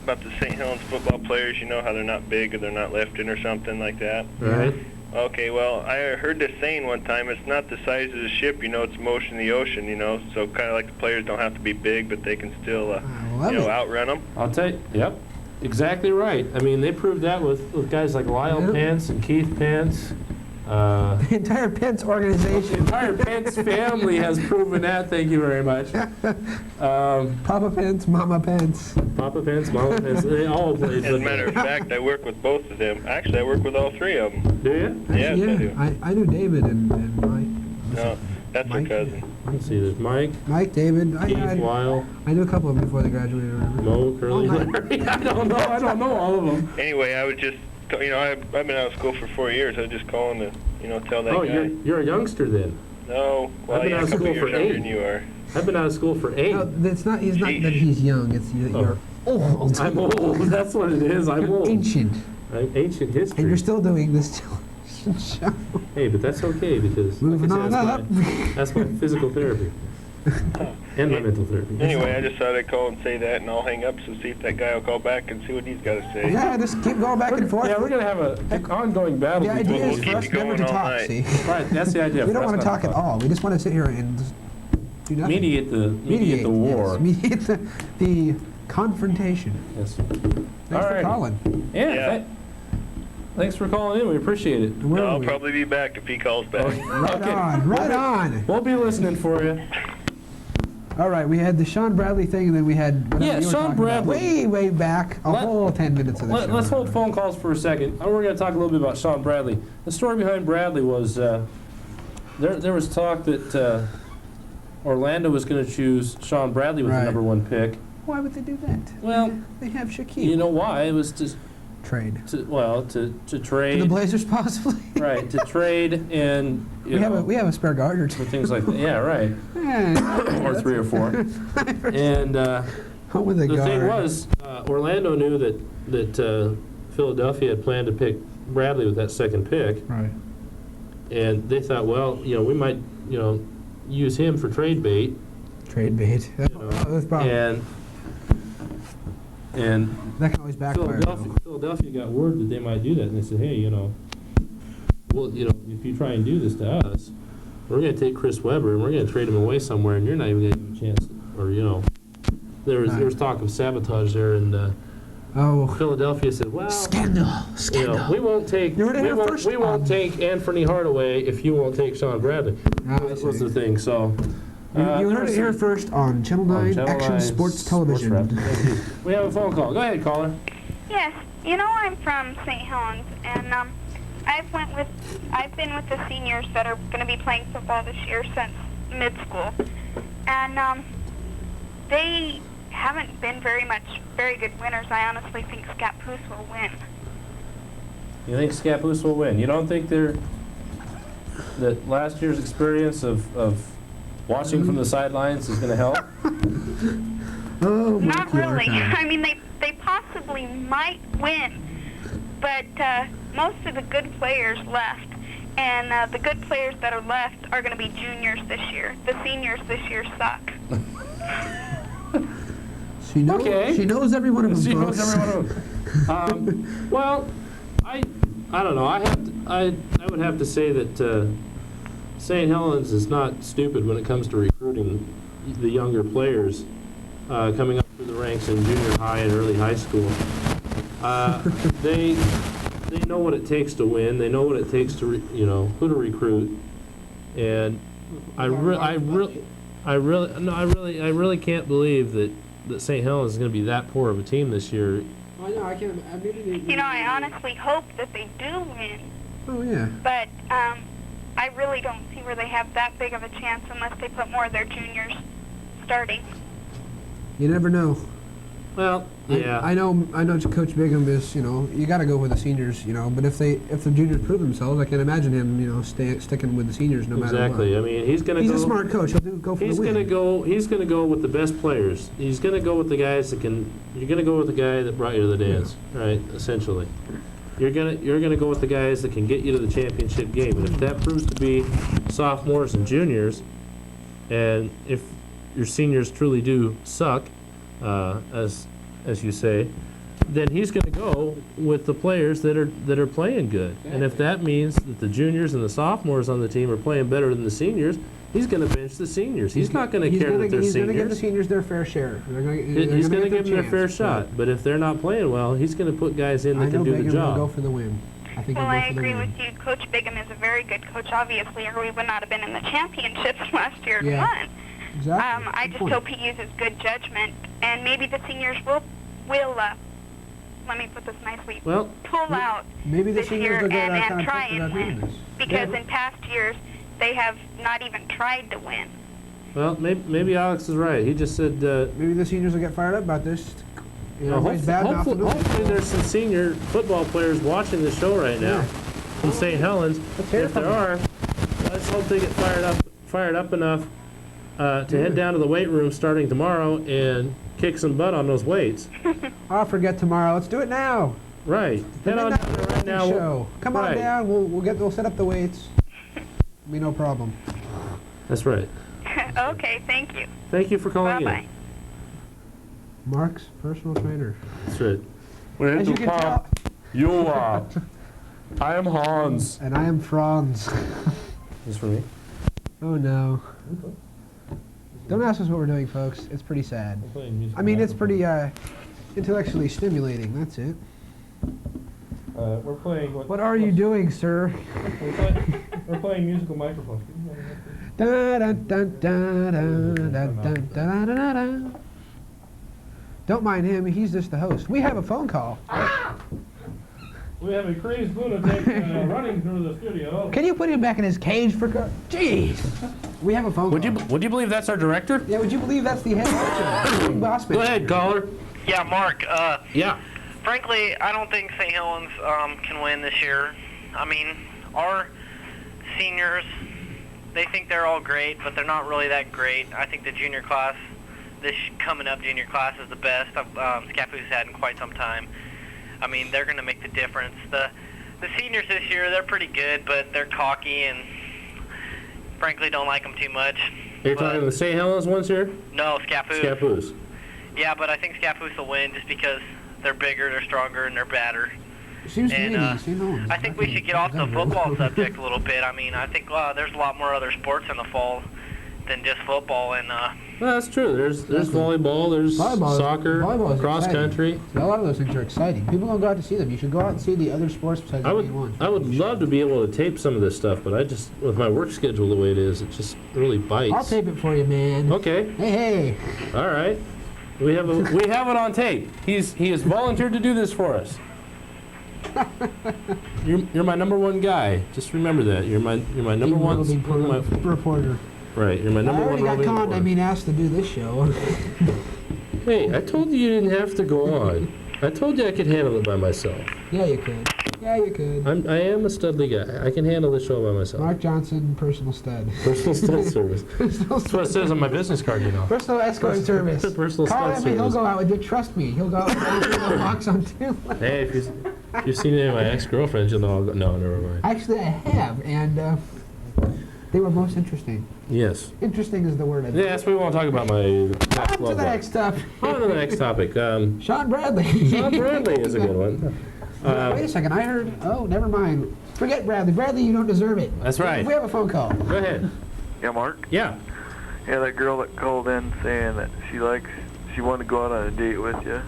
D: about the St. Helens football players, you know, how they're not big or they're not lifting or something like that.
A: Right.
D: Okay, well, I heard this saying one time, it's not the size of the ship, you know, it's the motion of the ocean, you know, so kind of like the players don't have to be big, but they can still, outrun them.
A: I'll tell you, yep, exactly right. I mean, they proved that with guys like Lyle Pence and Keith Pence.
B: The entire Pence organization.
A: The entire Pence family has proven that. Thank you very much.
B: Papa Pence, Mama Pence.
A: Papa Pence, Mama Pence. They all played.
D: As a matter of fact, I work with both of them. Actually, I work with all three of them.
A: Do you?
D: Yes, I do.
B: I knew David and Mike.
D: No, that's
B: Mike?
D: her cousin.
A: Let's see, there's Mike,
B: David.
A: Keith, Lyle,
B: I knew a couple of them before they graduated.
A: Mo, Curly, Larry. I don't know all of them.
D: Anyway, I was just, I've been out of school for 4 years. I was just calling to, tell that guy.
A: Oh, you're a youngster then.
D: No, well,
A: I've been out of
D: a couple
A: school
D: years
A: for
D: younger
A: 8.
D: than you are.
A: I've been out of school for 8.
B: No, it's not. He's not that he's young. It's you're old.
A: I'm old. That's what it is. I'm old.
B: Ancient.
A: I'm ancient history.
B: And you're still doing this television show.
A: Hey, but that's okay because
B: Moving
A: like I
B: on
A: said, that's my physical therapy and my mental therapy.
D: Anyway, I just thought I'd call and say that, and I'll hang up, so see if that guy will call back and see what he's got to say.
B: Yeah, just keep going back and forth.
A: Yeah, we're going to have an ongoing battle.
B: The idea is
D: We'll
B: for us
D: keep it
B: never
D: going
B: to
D: all
B: talk,
D: night.
B: see?
A: Right, that's the idea.
B: We
A: for
B: don't
A: us
B: want to
A: not
B: talk at all. We just want to sit here and do nothing.
A: Mediate the war.
B: Yes, mediate the confrontation.
A: Yes.
B: Thanks
A: All
B: for
A: right.
B: calling.
A: Yeah. Thanks for calling in. We appreciate it.
B: Where are
D: I'll
B: we?
D: probably be back if he calls back.
B: Right on.
A: We'll be listening for you.
B: All right, we had the Sean Bradley thing, and then we had whatever
A: Yeah,
B: you were
A: Sean
B: talking about.
A: Bradley.
B: Way back, whole 10 minutes of the show.
A: Let's hold phone calls for a second. We're going to talk a little bit about Sean Bradley. The story behind Bradley was there was talk that Orlando was going to choose Sean Bradley with the number 1 pick.
B: Why would they do that?
A: Well,
B: they have Shaquille.
A: You know why? It was to
B: trade.
A: To trade.
B: To the Blazers, possibly.
A: Right, to trade and
B: we have a spare guard or two.
A: For things like that. Yeah, right. Or 3 or 4. And the thing was, Orlando knew that Philadelphia had planned to pick Bradley with that 2nd pick.
B: Right.
A: And they thought, well, we might, use him for trade bait.
B: Trade bait. That's probably.
A: And
B: that can always backfire.
A: Philadelphia got word that they might do that, and they said, hey, well, if you try and do this to us, we're going to take Chris Webber and we're going to trade him away somewhere, and you're not even going to give him a chance. Or there was talk of sabotage there, and Philadelphia said, well,
B: scandal.
A: We won't take Anthony Hardaway if you won't take Sean Bradley. That was the thing. So.
B: You heard it here first on Channel 9 Action Sports Television.
A: We have a phone call. Go ahead, caller.
G: Yes, I'm from St. Helens, and I've been with the seniors that are going to be playing football this year since mid-school, and they haven't been very good winners. I honestly think Scappoose will win.
A: You think Scappoose will win? You don't think that last year's experience of watching from the sidelines is going to help?
G: Not really. I mean, they possibly might win, but most of the good players left, and the good players that are left are going to be juniors this year. The seniors this year suck.
B: She knows every one of them,
A: She
B: folks.
A: knows every one of them. Well, I don't know. I would have to say that St. Helens is not stupid when it comes to recruiting the younger players coming up through the ranks in junior high and early high school. They know what it takes to win. They know what it takes to who to recruit, and I really can't believe that St. Helens is going to be that poor of a team this year.
B: I know. I can't.
G: I honestly hope that they do win.
B: Oh yeah.
G: But I really don't see where they have that big of a chance unless they put more of their juniors starting.
B: You never know.
A: Well, yeah.
B: I know Coach Bigham is, you got to go with the seniors, but if the juniors prove themselves, I can imagine him, sticking with the seniors no matter what.
A: Exactly. I mean, he's going to
B: He's
A: go.
B: a smart coach. He'll go for the win.
A: He's going to go with the best players. He's going to go with the guys that can. You're going to go with the guy that brought you to the dance, right? Essentially, you're going to go with the guys that can get you to the championship game. And if that proves to be sophomores and juniors, and if your seniors truly do suck, as you say, then he's going to go with the players that are playing good. Exactly. And if that means that the juniors and the sophomores on the team are playing better than the seniors, he's going to bench the seniors. He's not going to care that they're seniors.
B: He's going to give the seniors their fair share.
A: He's going to give them their fair shot. But if they're not playing well, he's going to put guys in that can do the job.
B: Will go for the win.
G: I agree with you. Coach Bigham is a very good coach, obviously, or we would not have been in the championships last year and won.
B: Exactly.
G: I just hope he uses good judgment, and maybe the seniors will let me put this nicely, pull out
B: maybe the
G: this year
B: will get
G: and try and win. Because in past years, they have not even tried to win.
A: Well, maybe Alex is right. He just said...
B: maybe the seniors will get fired up about this.
A: Hopefully there's some senior football players watching the show right now from St. Helens. If there are, let's hope they get fired up enough to head down to the weight room starting tomorrow and kick some butt on those weights.
B: I'll forget tomorrow. Let's do it now.
A: Right. Head on down there right now.
B: Show. Come on down. We'll set up the weights. Be no problem.
A: That's right.
G: Okay. Thank you.
A: Thank you for calling
G: Bye-bye.
B: Mark's personal trainer.
A: That's right.
B: As you can tell,
A: you are. I am Hans.
B: And I am Franz.
A: This for me?
B: Oh no. Don't ask us what we're doing, folks. It's pretty sad. I mean, it's pretty intellectually stimulating. That's it.
A: We're playing.
B: What are you doing, sir?
A: We're playing musical microphones.
B: Da, da, da, da, da, da, da, da, da. Don't mind him. He's just the host. We have a phone call.
A: We have a crazed lunatic running through the studio.
B: Can you put him back in his cage for... Jeez. We have a phone call.
A: Would you believe that's our director?
B: Yeah, would you believe that's the head coach? Big boss man.
A: Go ahead, caller.
H: Yeah, Mark.
A: Yeah.
H: Frankly, I don't think St. Helens can win this year. I mean, our seniors, they think they're all great, but they're not really that great. I think the junior class, this coming up junior class, is the best Scappoose had in quite some time. I mean, they're going to make the difference. The seniors this year, they're pretty good, but they're cocky and frankly don't like them too much.
A: Are you talking the St. Helens ones here?
H: No, Scappoose.
A: Scappoose.
H: Yeah, but I think Scappoose will win just because they're bigger, they're stronger, and they're badder.
B: Seems to me,
H: I think we should get off the football subject a little bit. I mean, I think there's a lot more other sports in the fall than just football. And
A: well, that's true. There's volleyball, there's soccer, cross country.
B: A lot of those things are exciting. People don't go out to see them. You should go out and see the other sports besides the main ones.
A: I would love to be able to tape some of this stuff, but I just, with my work schedule the way it is, it just really bites.
B: I'll tape it for you, man.
A: Okay.
B: Hey.
A: All right. We have it on tape. He has volunteered to do this for us. You're my number one guy. Just remember that. You're my number one
B: reporter.
A: Right. You're my number one.
B: I already got asked to do this show.
A: Hey, I told you didn't have to go on. I told you I could handle it by myself.
B: Yeah, you could. Yeah, you could.
A: I am a studly guy. I can handle this show by myself.
B: Mark Johnson, personal stud.
A: Personal stud service. That's what it says on my business card, you know.
B: Personal escort service.
A: Personal
B: Call
A: stud
B: him
A: service.
B: And he'll go out with you. Trust me. He'll go out with the box on two.
A: Hey, if you've seen any of my ex-girlfriends, you'll know I'll go. No, never mind.
B: Actually, I have, and they were most interesting.
A: Yes.
B: Interesting is the word.
A: Yes, we won't talk about my past
B: On to the next topic.
A: On to the next topic.
B: Sean Bradley.
A: Sean Bradley is a good one.
B: Wait a second. I heard. Oh, never mind. Forget Bradley. Bradley, you don't deserve it.
A: That's right.
B: We have a phone call.
A: Go ahead.
E: Yeah, Mark?
A: Yeah.
E: Yeah, that girl that called in saying that she wanted to go out on a date with you.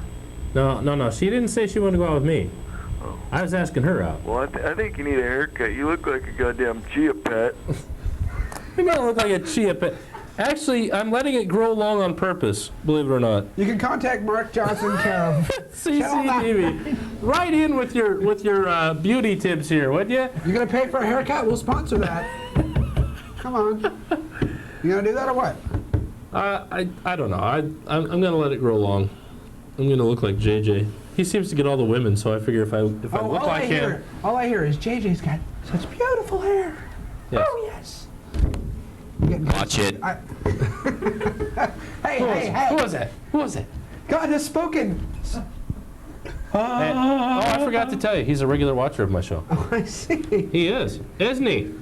A: No. She didn't say she wanted to go out with me.
E: Oh.
A: I was asking her out.
E: Well, I think you need a haircut. You look like a goddamn chia pet.
A: You don't look like a chia pet. Actually, I'm letting it grow long on purpose, believe it or not.
B: You can contact Mark Johnson, care of
A: CCTV. Right in with your beauty tips here, would you?
B: You're gonna pay for a haircut? We'll sponsor that. Come on. You gonna do that or what?
A: I don't know. I'm gonna let it grow long. I'm gonna look like JJ. He seems to get all the women, so I figure if I look like him.
B: All I hear is JJ's got such beautiful hair.
A: Yes.
B: Oh yes.
I: Watch it.
B: Hey.
A: Who was that? Who was that?
B: God has spoken.
A: I forgot to tell you, he's a regular watcher of my show.
B: Oh, I see.
A: He is, isn't he?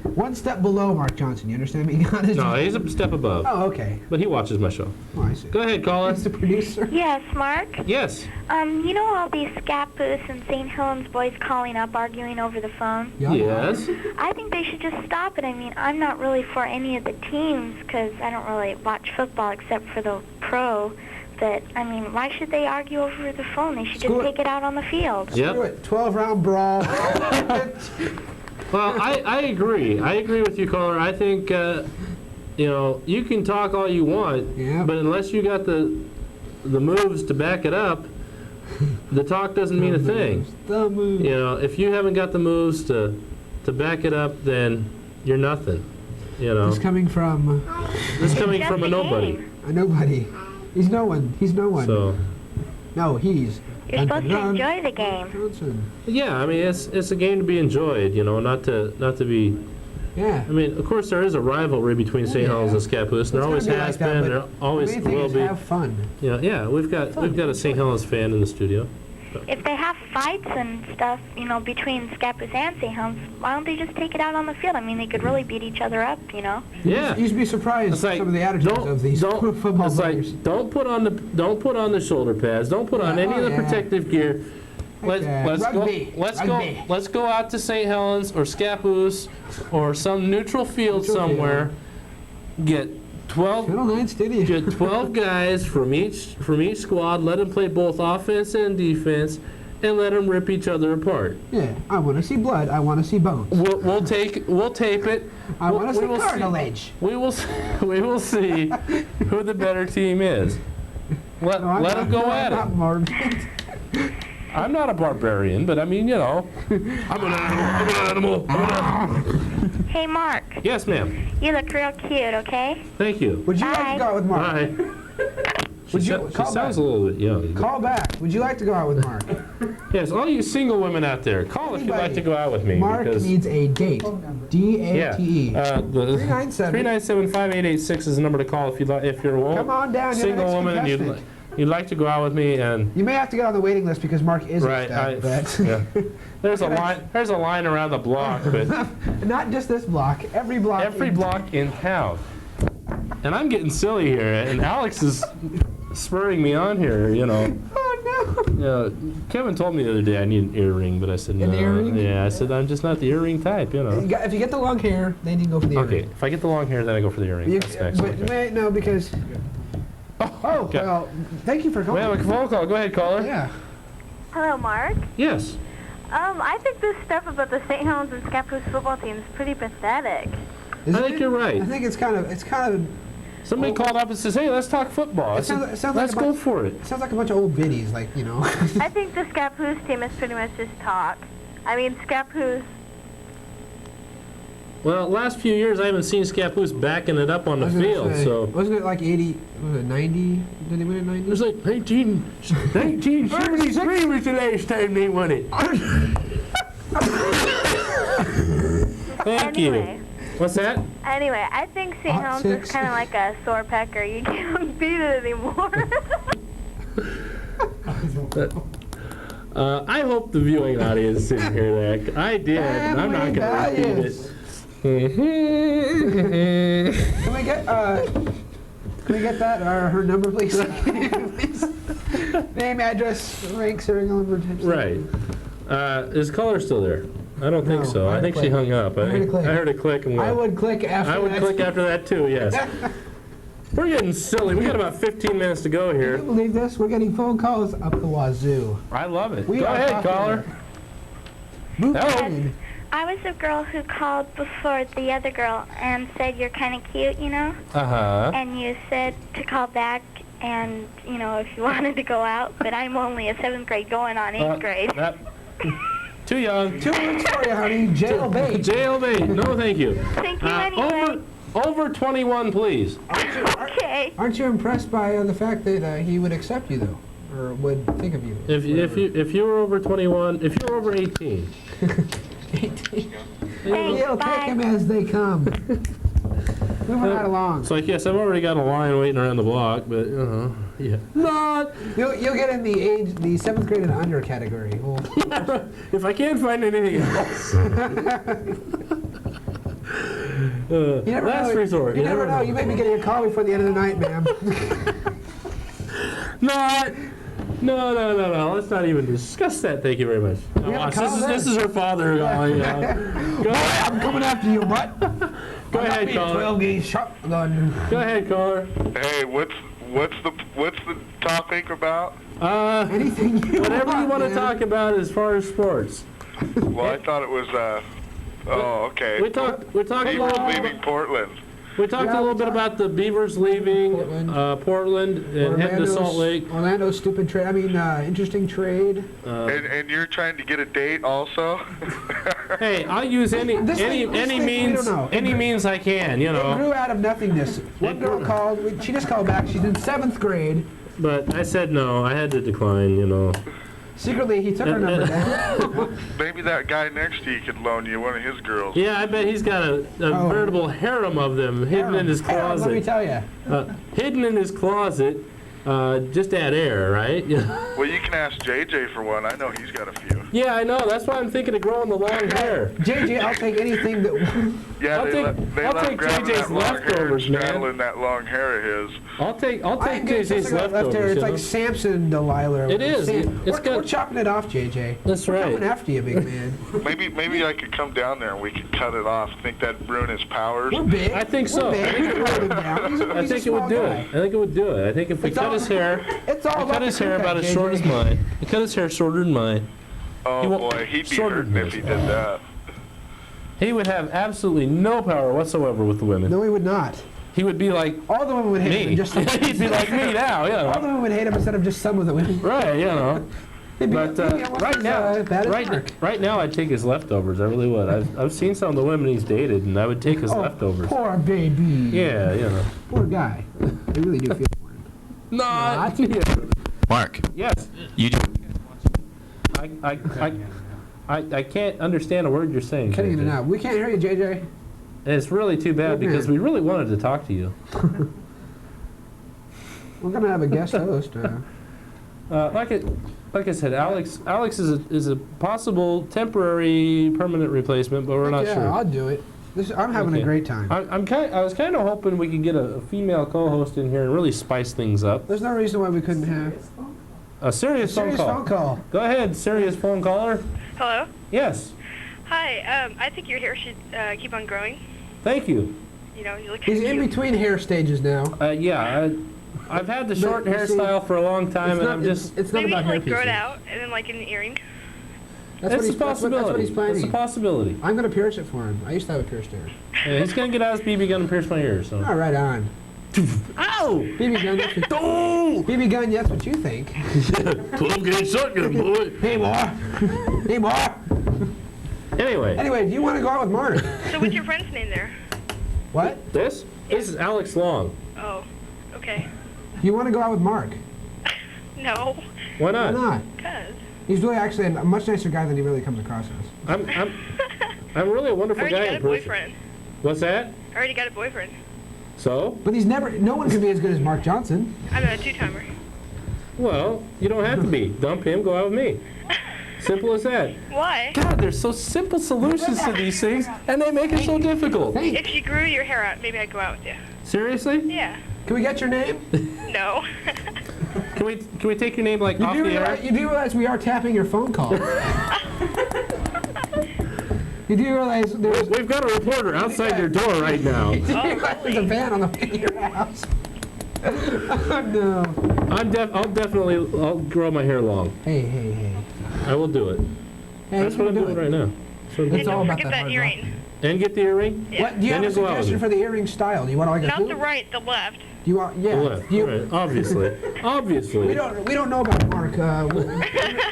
B: One step below Mark Johnson. You understand me?
A: No, he's a step above.
B: Oh, okay.
A: But he watches my show.
B: Oh, I see.
A: Go ahead, caller.
B: He's the producer.
G: Yes, Mark.
A: Yes.
G: You know all these Scappoose and St. Helens boys calling up, arguing over the phone?
B: Yeah.
A: Yes.
G: I think they should just stop it. I mean, I'm not really for any of the teams because I don't really watch football except for the pro. But, I mean, why should they argue over the phone? They should just take it out on the field.
A: Yep.
B: Screw it. 12-round brawl.
A: Well, I agree. I agree with you, caller. I think, you can talk all you want, but unless you got the moves to back it up, the talk doesn't mean a thing.
B: The moves.
A: If you haven't got the moves to back it up, then you're nothing.
B: This coming from
A: a nobody.
B: A nobody. He's no one. He's no one.
A: So.
B: No, he's.
G: You're supposed to enjoy the game.
B: Johnson.
A: Yeah, I mean it's a game to be enjoyed, not to be.
B: Yeah.
A: I mean, of course there is a rivalry between St. Helens and Scappoose, and there always has been, there always will be.
B: Have fun.
A: Yeah, we've got a St. Helens fan in the studio.
G: If they have fights and stuff, between Scappoose and St. Helens, why don't they just take it out on the field? I mean, they could really beat each other up,
A: Yeah.
B: You'd be surprised at some of the attitudes of these football players.
A: Don't put on the shoulder pads. Don't put on any of the protective gear. Let's go out to St. Helens or Scappoose or some neutral field somewhere. Get 12 guys from each squad. Let them play both offense and defense, and let them rip each other apart.
B: Yeah, I want to see blood. I want to see bones.
A: We'll tape it.
B: I want to see cartilage.
A: We will see who the better team is. Let them go at it. I'm not a barbarian, but I mean, I'm an animal.
G: Hey, Mark.
A: Yes, ma'am.
G: You look real cute, okay?
A: Thank you.
B: Would you like to go out with Mark?
A: Bye. She sounds a little bit young.
B: Call back. Would you like to go out with Mark?
A: Yes, all you single women out there, call if you'd like to go out with me.
B: Mark needs a date. D-A-T-E.
A: Yeah. 397-5886 is the number to call if you're a
B: Come on down,
A: single woman and you'd like to go out with me. And
B: you may have to get on the waiting list because Mark is
A: right. There's a line around the block, but
B: not just this block. Every block
A: in town. And I'm getting silly here, and Alex is spurring me on here,
B: Oh
A: no. Kevin told me the other day I need an earring, but I said no.
B: An earring?
A: Yeah, I said I'm just not the earring type,
B: If you get the long hair, then you can go for the earring.
A: Okay, if I get the long hair, then I go for the earring. That's next.
B: No, because.
A: Okay.
B: Well, thank you for calling.
A: We have a phone call. Go ahead, caller.
B: Yeah.
J: Hello, Mark.
A: Yes.
J: I think this stuff about the St. Helens and Scappoose football team is pretty pathetic.
A: I think you're right.
B: I think it's kind of.
A: Somebody called up and says, "Hey, let's talk football." Let's go for it.
B: It sounds like a bunch of old biddies,
J: I think the Scappoose team is pretty much just talk. I mean, Scappoose.
A: Well, last few years I haven't seen Scappoose backing it up on the field, so.
B: Wasn't it like 80, was it 90? Did they win it 90?
A: It was like 1973 was the last time they won it. Thank you. What's that?
J: Anyway, I think St. Helens is kind of like a sore pecker. You can't beat it anymore.
A: I hope the viewing audience didn't hear that. I did, and I'm not going to repeat it.
B: Can we get, Can we get that? Her number, please? Please. Name, address, rank, serial number.
A: Right. Is caller still there? I don't think
B: No,
A: so.
B: I
A: I
B: heard
A: think
B: a
A: she
B: click.
A: hung up.
B: I heard a click.
A: I heard a click. And
B: I would click after
A: I would
B: that.
A: click after that too, yes. We're getting silly. We got about 15 minutes to go
B: Can
A: here.
B: you believe this? We're getting phone calls up the wazoo.
A: I love it.
B: We
A: Go
B: are
A: ahead,
B: popular.
A: caller.
B: Move
A: Hello.
B: on.
J: I was the girl who called before the other girl and said you're kind of cute, you know?
A: Uh-huh.
J: And you said to call back and, you know, if you wanted to go out, but I'm only a 7th grade going on 8th grade.
A: Too young.
B: 2 weeks for you, honey. Jailbait.
A: Jailbait. No, thank you.
J: Thank you anyway.
A: Over 21, please.
J: Okay.
B: Aren't you impressed by the fact that he would accept you, though? Or would think of you?
A: If you were over 21, if you were over 18.
B: 18.
J: Thanks,
B: He'll
J: bye.
B: take them as they come. Moving right along.
A: It's like, yes, I've already got a line waiting around the block, but, yeah. Not!
B: You'll get in the 7th grade and under category. Well,
A: If I can't find anything else.
B: you never
A: Last
B: know.
A: resort.
B: You never know. You may be getting a call before the end of the night, ma'am.
A: Not! No. Let's not even discuss that. Thank you very much.
B: have a
A: Watch,
B: call
A: this is her father calling. Go
B: I'm coming after you, butt.
A: Go ahead, caller.
B: 12 gauge shotgun.
A: Go ahead, caller.
K: Hey, what's the topic about?
B: Anything you
A: Whatever you want to
B: man.
A: talk about as far as sports.
K: Well, I thought it was. Oh, okay.
A: We're talking
K: Beavers
A: about.
K: leaving Portland.
A: We talked a little bit about the Beavers leaving Portland and heading to Salt Lake.
B: Orlando's stupid trade. I mean, interesting trade.
K: And you're trying to get a date also?
A: Hey, I'll use any
B: This thing, we
A: means
B: don't know.
A: any means I can, you
B: It
A: know.
B: grew out of nothingness. One girl called. She just called back. She's in 7th grade.
A: But I said no. I had to decline, you know.
B: Secretly, he took her number down.
K: Maybe that guy next to you could loan you one of his girls.
A: Yeah, I bet he's got a veritable harem of them hidden in his
B: Harem,
A: closet.
B: let me tell you.
A: Hidden in his closet, just add air, right?
K: Well, you can ask JJ for one. I know he's got a few.
A: Yeah, I know. That's why I'm thinking of growing the long hair.
B: JJ, I'll take anything that.
K: Yeah,
A: I'll take
K: grabbing
A: JJ's
K: that long hair and
A: leftovers, man.
K: straddling that long hair of his.
A: I'll take
B: I'm good.
A: JJ's
B: Left hair.
A: leftovers.
B: It's
A: you
B: like
A: know?
B: Samson and Delilah.
A: It is. It's
B: We're chopping it off, JJ.
A: That's
B: We're
A: right.
B: coming after you, big man.
K: Maybe I could come down there and we could cut it off. Think that'd ruin his powers?
B: We're big.
A: I think
B: We're
A: so.
B: big. We can hold him down. He's
A: I
B: a
A: think it would
B: small
A: do
B: guy.
A: it. I think it would do it. I think if we
B: It's
A: cut
B: all-
A: his hair,
B: It's all
A: cut
B: about
A: his
B: the
A: hair
B: crew
A: about
B: cut,
A: as short
B: JJ.
A: as mine. We cut his hair shorter than mine.
K: Oh
A: He won't-
K: boy, he'd be
A: shorter
K: hurting
A: than
K: if he
A: this.
K: did that.
A: He would have absolutely no power whatsoever with the women.
B: No, he would not.
A: He would be like
B: All the women would hate him.
A: me.
B: Just
A: He'd be like me now, you
B: all the
A: know.
B: women would hate him instead of just some of the women.
A: Right, you know.
B: They'd be-
A: But
B: they'd be almost
A: right
B: as,
A: now,
B: bad as Mark.
A: right now, I'd take his leftovers. I really would. I've seen some of the women he's dated, and I would take his
B: Oh,
A: leftovers.
B: Poor baby.
A: Yeah, you know.
B: Poor guy. I really do feel for him.
A: Not.
I: Mark,
A: Yes.
I: you do.
A: I can't understand a word you're saying.
B: Cutting in
A: JJ.
B: and out. We can't hear you, JJ.
A: And it's really too bad
B: Good
A: because
B: man.
A: we really wanted to talk to you.
B: We're gonna have a guest host.
A: Like I said, Alex is a possible temporary permanent replacement, but we're not
B: yeah,
A: sure.
B: I'll do it. I'm having
A: Okay.
B: a great time.
A: I was kind of hoping we could get a female co-host in here and really spice things up.
B: There's no reason why we couldn't have
A: A serious,
B: serious phone call.
A: Go ahead, serious phone caller.
L: Hello.
A: Yes,
L: Hi. I think your hair should keep on growing.
A: thank you.
L: You know, you look
B: He's in
L: cute.
B: between hair stages now.
A: Yeah, I've had the
B: But
A: short
B: you see,
A: hairstyle for a long time,
B: It's
A: and
B: not,
A: I'm just.
B: it's not
L: Maybe
B: about
L: you
B: hair
L: like grow it
B: pieces.
L: out and then like an earring.
B: That's what
A: It's a
B: he's, that's what
A: possibility.
B: he's
A: It's a
B: planning.
A: possibility.
B: I'm gonna pierce it for him. I used to have a pierced hair.
A: Yeah, he's gonna get out his BB gun and pierce my ears. So.
B: All right, on.
A: Ow!
B: BB gun, that's what,
A: Oh!
B: BB gun, that's what you think.
A: 12 gauge shotgun, boy.
B: Hey, boy. Hey, boy.
A: Anyway,
B: Anyway, do you want to go out with Mark?
L: So what's your friend's name there?
B: What?
A: this is Alex Long.
L: Oh, okay.
B: You want to go out with Mark?
L: No,
A: Why
B: Why
A: not?
B: not?
L: cause
B: He's really actually a much nicer guy than he really comes across as.
A: I'm really a
L: I
A: wonderful
L: already
A: guy
L: got
A: in
L: a
A: person.
L: boyfriend.
A: What's that?
L: I already got a boyfriend.
A: So?
B: But he's never. No one can be as good as Mark Johnson.
L: I'm a two-timer.
A: Well, you don't have to be. Dump him, go out with me. Simple as that.
L: Why?
A: God, there's so simple solutions to these things, and they make it so difficult.
L: If you grew your hair out, maybe I'd go out with you.
A: Seriously?
L: Yeah.
B: Can we get your name?
L: No.
A: Can we take your name like off the air?
B: You do realize we are tapping your phone call. You do realize
A: We've got a reporter outside your door right now.
B: you do realize there's a van on the way to your house. Oh, no.
A: I'll grow my hair long.
B: Hey.
A: I will do it.
B: Hey,
A: That's what I'm doing right now. So
B: It's all
L: Don't
B: about
L: forget
B: that
L: that
B: hard
L: earring.
A: and get the earring?
L: Yeah.
B: What, do you
A: Then
B: have a
A: you go out with
B: suggestion
A: it.
B: for the earring style? Do you want like a
L: Not
B: hoop?
L: the right, the left.
B: Do you want, yeah.
A: The left.
B: Do you-
A: Right. Obviously. Obviously.
B: We don't know about Mark. We don't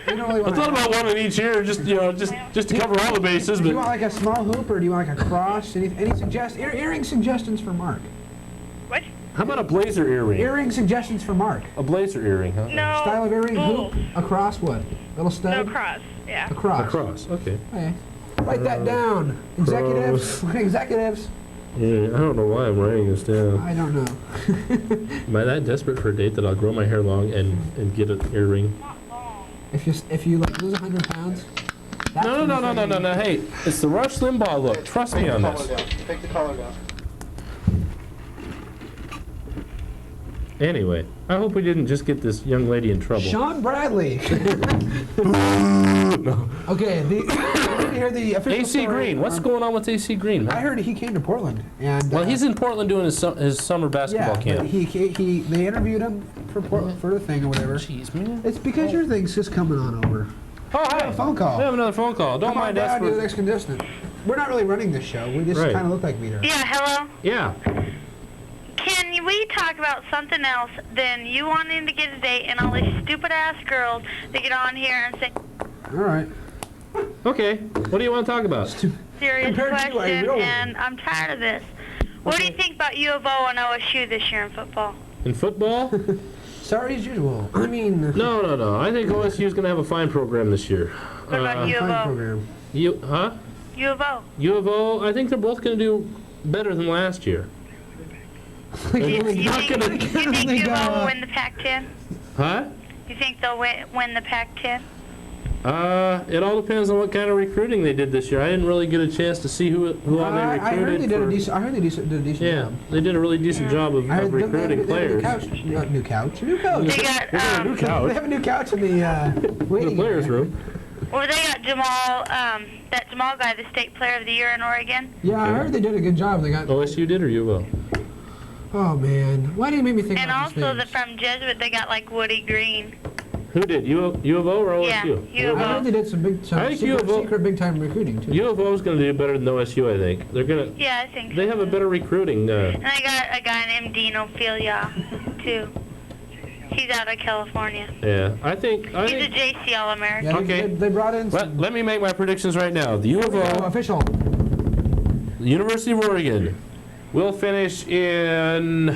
B: really
A: I
B: want.
A: thought about one in each ear, just to cover all the bases,
B: Do you want
A: but
B: like a small hoop or do you want like a cross? Any earring suggestions for Mark?
L: What?
A: how about a blazer earring?
B: Earring suggestions for Mark.
A: A blazer earring, huh?
L: No.
B: Style of earring,
L: Both.
B: hoop, a cross, what? Little stud?
L: No cross. Yeah.
B: A cross.
A: A cross. Okay.
B: Okay. Write that down. Executives. Executives.
A: Yeah, I don't know why I'm writing this down.
B: I don't know.
A: Am I that desperate for a date that I'll grow my hair long and get an earring?
B: If you like lose 100 pounds. that's
A: No.
B: when you say-
A: Hey, it's the Rush Limbaugh look. Trust me on this.
B: Take the collar down.
A: Anyway, I hope we didn't just get this young lady in trouble.
B: Sean Bradley. Okay, you didn't hear the official
A: AC
B: story.
A: Green. What's going on with AC Green, man?
B: I heard he came to Portland, and
A: Well, he's in Portland doing his summer basketball
B: yeah,
A: camp.
B: but they interviewed him for for the thing or whatever.
A: Jeez, man.
B: It's because your thing's just coming on over.
A: Oh, hi.
B: A phone call.
A: We have another phone call. Don't
B: Come on
A: mind
B: down,
A: us.
B: you're the next contestant. We're not really running this show. We just
A: Right.
B: kind of look like we do.
G: Yeah, hello?
A: Yeah.
G: Can we talk about something else than you wanting to get a date and all these stupid-ass girls that get on here and say
B: All right.
A: Okay. What do you want to talk about?
G: serious
B: Compared to a
G: questions,
B: real one.
G: and I'm tired of this. What do you think about U of O and OSU this year in football?
A: In football?
B: Sorry as usual. I mean,
A: No. I think OSU is going to have a fine program this year.
G: What about U of
B: fine
G: O?
B: program.
A: U of
G: U of O.
A: I think they're both going to do better than last year.
G: You think U of
B: go,
G: O will win the Pac-10?
A: Huh?
G: You think they'll win the Pac-10?
A: It all depends on what kind of recruiting they did this year. I didn't really get a chance to see who all they recruited.
B: I heard they did
A: for-
B: a decent. I heard they did a decent
A: Yeah,
B: job.
A: they did a really decent job of
B: I heard they have
A: recruiting
B: a
A: players.
B: New couch. New coach.
G: They got,
A: New
B: They
A: couch
B: have a new couch in the
A: in the
B: waiting
A: players'
B: area.
A: room.
G: Well, they got Jamal, that Jamal guy, the state player of the year in Oregon.
B: Yeah, I heard they did a good job. They got.
A: OSU did or U of O?
B: Oh man, why do you make me think
G: And
B: about
G: also
B: these things?
G: from Jesuit, they got like Woody Green.
A: Who did? U of O or OSU?
G: Yeah, U of
B: I
G: O.
B: heard they did some
A: I think U of O-
B: secret big time recruiting too.
A: U of O is going to do better than OSU, I think. They're going to.
G: Yeah, I think
A: They
G: so.
A: have a better recruiting.
G: And I got a guy named Dino Filia, too. He's out of California.
A: Yeah, I think.
G: He's a JC All-American.
B: Yeah,
A: Okay.
B: they brought in some
A: Let me make my predictions right now. The U of O,
B: official.
A: the University of Oregon, will finish in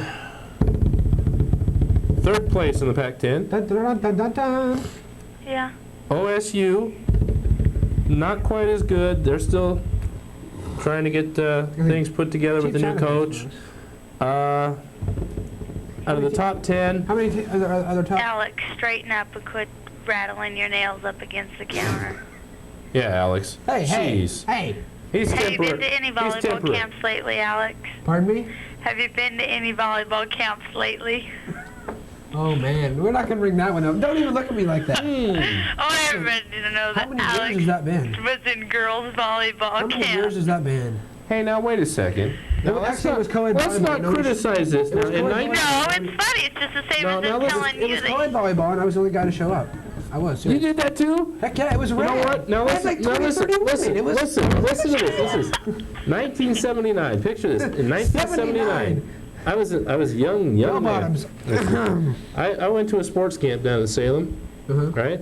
A: third place in the Pac-10.
B: Dun, dun, dun, dun, dun.
G: Yeah.
A: OSU, not quite as good. They're still trying to get things put together with the new coach. Out of the top 10,
B: How many other top?
G: Alex, straighten up and quit rattling your nails up against the counter.
A: yeah, Alex.
B: Hey,
A: Jeez.
B: hey.
A: He's
G: Have you
A: temporary.
G: been to any
A: He's
G: volleyball
A: temporary.
G: camps lately, Alex?
B: Pardon me?
G: Have you been to any volleyball camps lately?
B: Oh man, we're not gonna bring that one up. Don't even look at me like that.
G: Oh, everybody to know
B: How
G: that
B: many years
G: Alex
B: has that been?
G: was in girls
B: How
G: volleyball
B: many years
G: camp.
B: has that been?
A: Hey, now wait a second. Now,
B: actually, it was co-ed
A: let's
B: volleyball.
A: not
B: No,
A: criticize this.
B: it was
A: Now, in
B: co-ed
A: 19
G: No, it's funny. It's just the same
A: No,
G: as
A: now
G: them
A: listen,
G: telling
B: It
G: you
B: was
G: that.
B: co-ed volleyball, and I was the only guy to show up. I was.
A: You did that too?
B: Heck yeah, it was
A: You
B: rad.
A: know what? Now
B: I had
A: listen,
B: like
A: now
B: 20,
A: listen,
B: 30 women.
A: listen,
B: It was
A: listen to this. This is 1979. Picture this. In 1979, I was young
B: Bell
A: man.
B: bottoms.
A: I went to a sports camp down in Salem, right?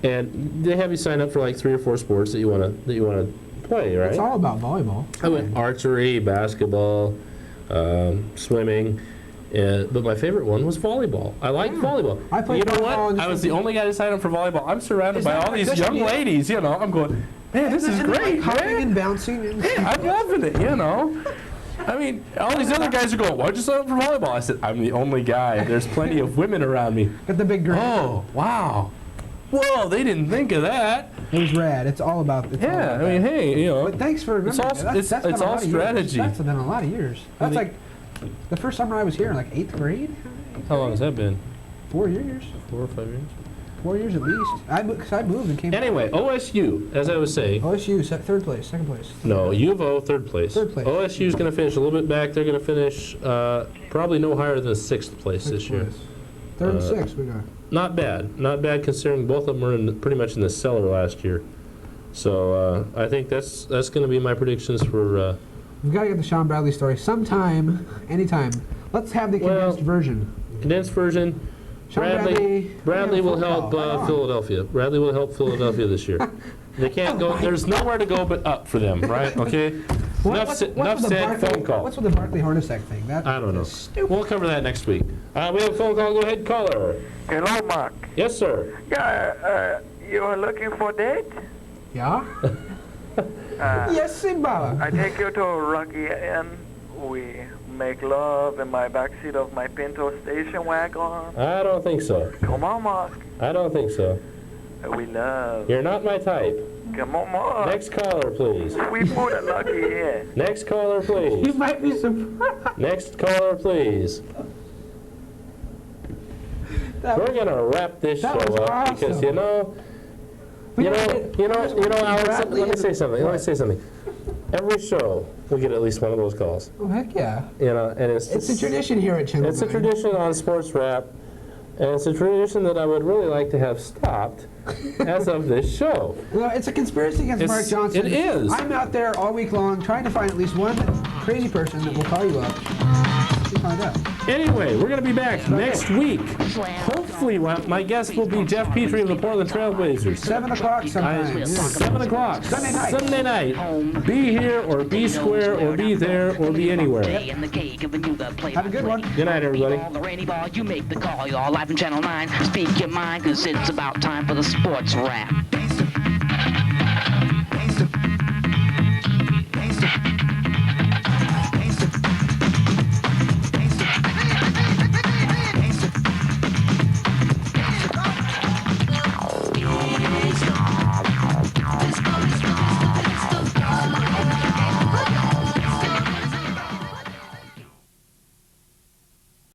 A: And they have you sign up for like 3 or 4 sports that you wanna play, right?
B: It's all about volleyball.
A: I went archery, basketball, swimming, but my favorite one was volleyball. I liked volleyball.
B: I played
A: You know
B: volleyball in
A: what?
B: the
A: I was the
B: city.
A: only guy to sign up for volleyball. I'm surrounded
B: Is
A: by
B: that
A: all
B: a
A: these
B: good
A: young
B: idea?
A: ladies. You know, I'm going, man, this is
B: And
A: great,
B: like hopping
A: man.
B: and bouncing. And
A: I'm loving it. You know. I mean, all these other guys are going, why'd you sign up for volleyball? I said, I'm the only guy. There's plenty of women around me.
B: Got the big girl.
A: Oh, wow. Whoa, they didn't think of that.
B: It was rad. It's all about. It's all
A: Yeah,
B: about
A: I mean,
B: that.
A: hey, you know.
B: But thanks for remembering.
A: all-
B: that.
A: it's
B: That's been
A: all
B: a lot of years.
A: strategy.
B: That's been a lot of years. That's like The first summer I was here, like 8th grade.
A: How long has that been?
B: 4 years.
A: 4 or 5 years?
B: 4 years at least. Because I moved and came.
A: Anyway, OSU, as I was saying.
B: OSU, third place, second place.
A: No, U of O, third place.
B: Third place.
A: OSU's going to finish a little bit back. They're going to finish probably no higher than 6th place this year.
B: Third and sixth, we got.
A: Not bad. Not bad considering both of them were pretty much in the cellar last year. So I think that's going to be my predictions for...
B: We've got to get the Sean Bradley story sometime, anytime. Let's have the condensed version.
A: Condensed version. Bradley will help Philadelphia. Bradley will help Philadelphia this year. They can't go. There's nowhere to go but up for them, right? Okay. Enough said. Phone call.
B: What's with the Barkley Hornacek thing?
A: I don't know. We'll cover that next week. We have a phone call. Go ahead, caller.
E: Hello, Mark.
A: Yes, sir.
E: Yeah, you are looking for a date?
B: Yeah. Yes, Simba.
E: I take you to Rocky Inn. We make love in my backseat of my Pinto station wagon.
A: I don't think so.
E: Come on, Mark.
A: I don't think so.
E: We love.
A: You're not my type.
E: Come on, Mark.
A: Next caller, please.
E: We put a Lucky Inn.
A: Next caller, please.
B: You might be surprised.
A: Next caller, please. We're gonna wrap this show up because Alex. Let me say something. Every show we get at least one of those calls.
B: Oh heck yeah!
A: And it's
B: a tradition here at Channel 9.
A: It's a tradition on Sports Rap, and it's a tradition that I would really like to have stopped as of this show.
B: No, it's a conspiracy against Mark Johnson.
A: It is.
B: I'm out there all week long trying to find at least one crazy person that will call you up. Find out.
A: Anyway, we're going to be back next week. Hopefully, my guest will be Jeff Petrie of the Portland Trailblazers.
B: 7 o'clock sometime.
A: 7 o'clock.
B: Sunday
A: night. Be here or be square or be there or be anywhere.
B: Have a good one.
A: Good night, everybody.
M: You make the call, y'all. Live in Channel 9. Speak your mind, 'cause it's about time for the Sports Rap.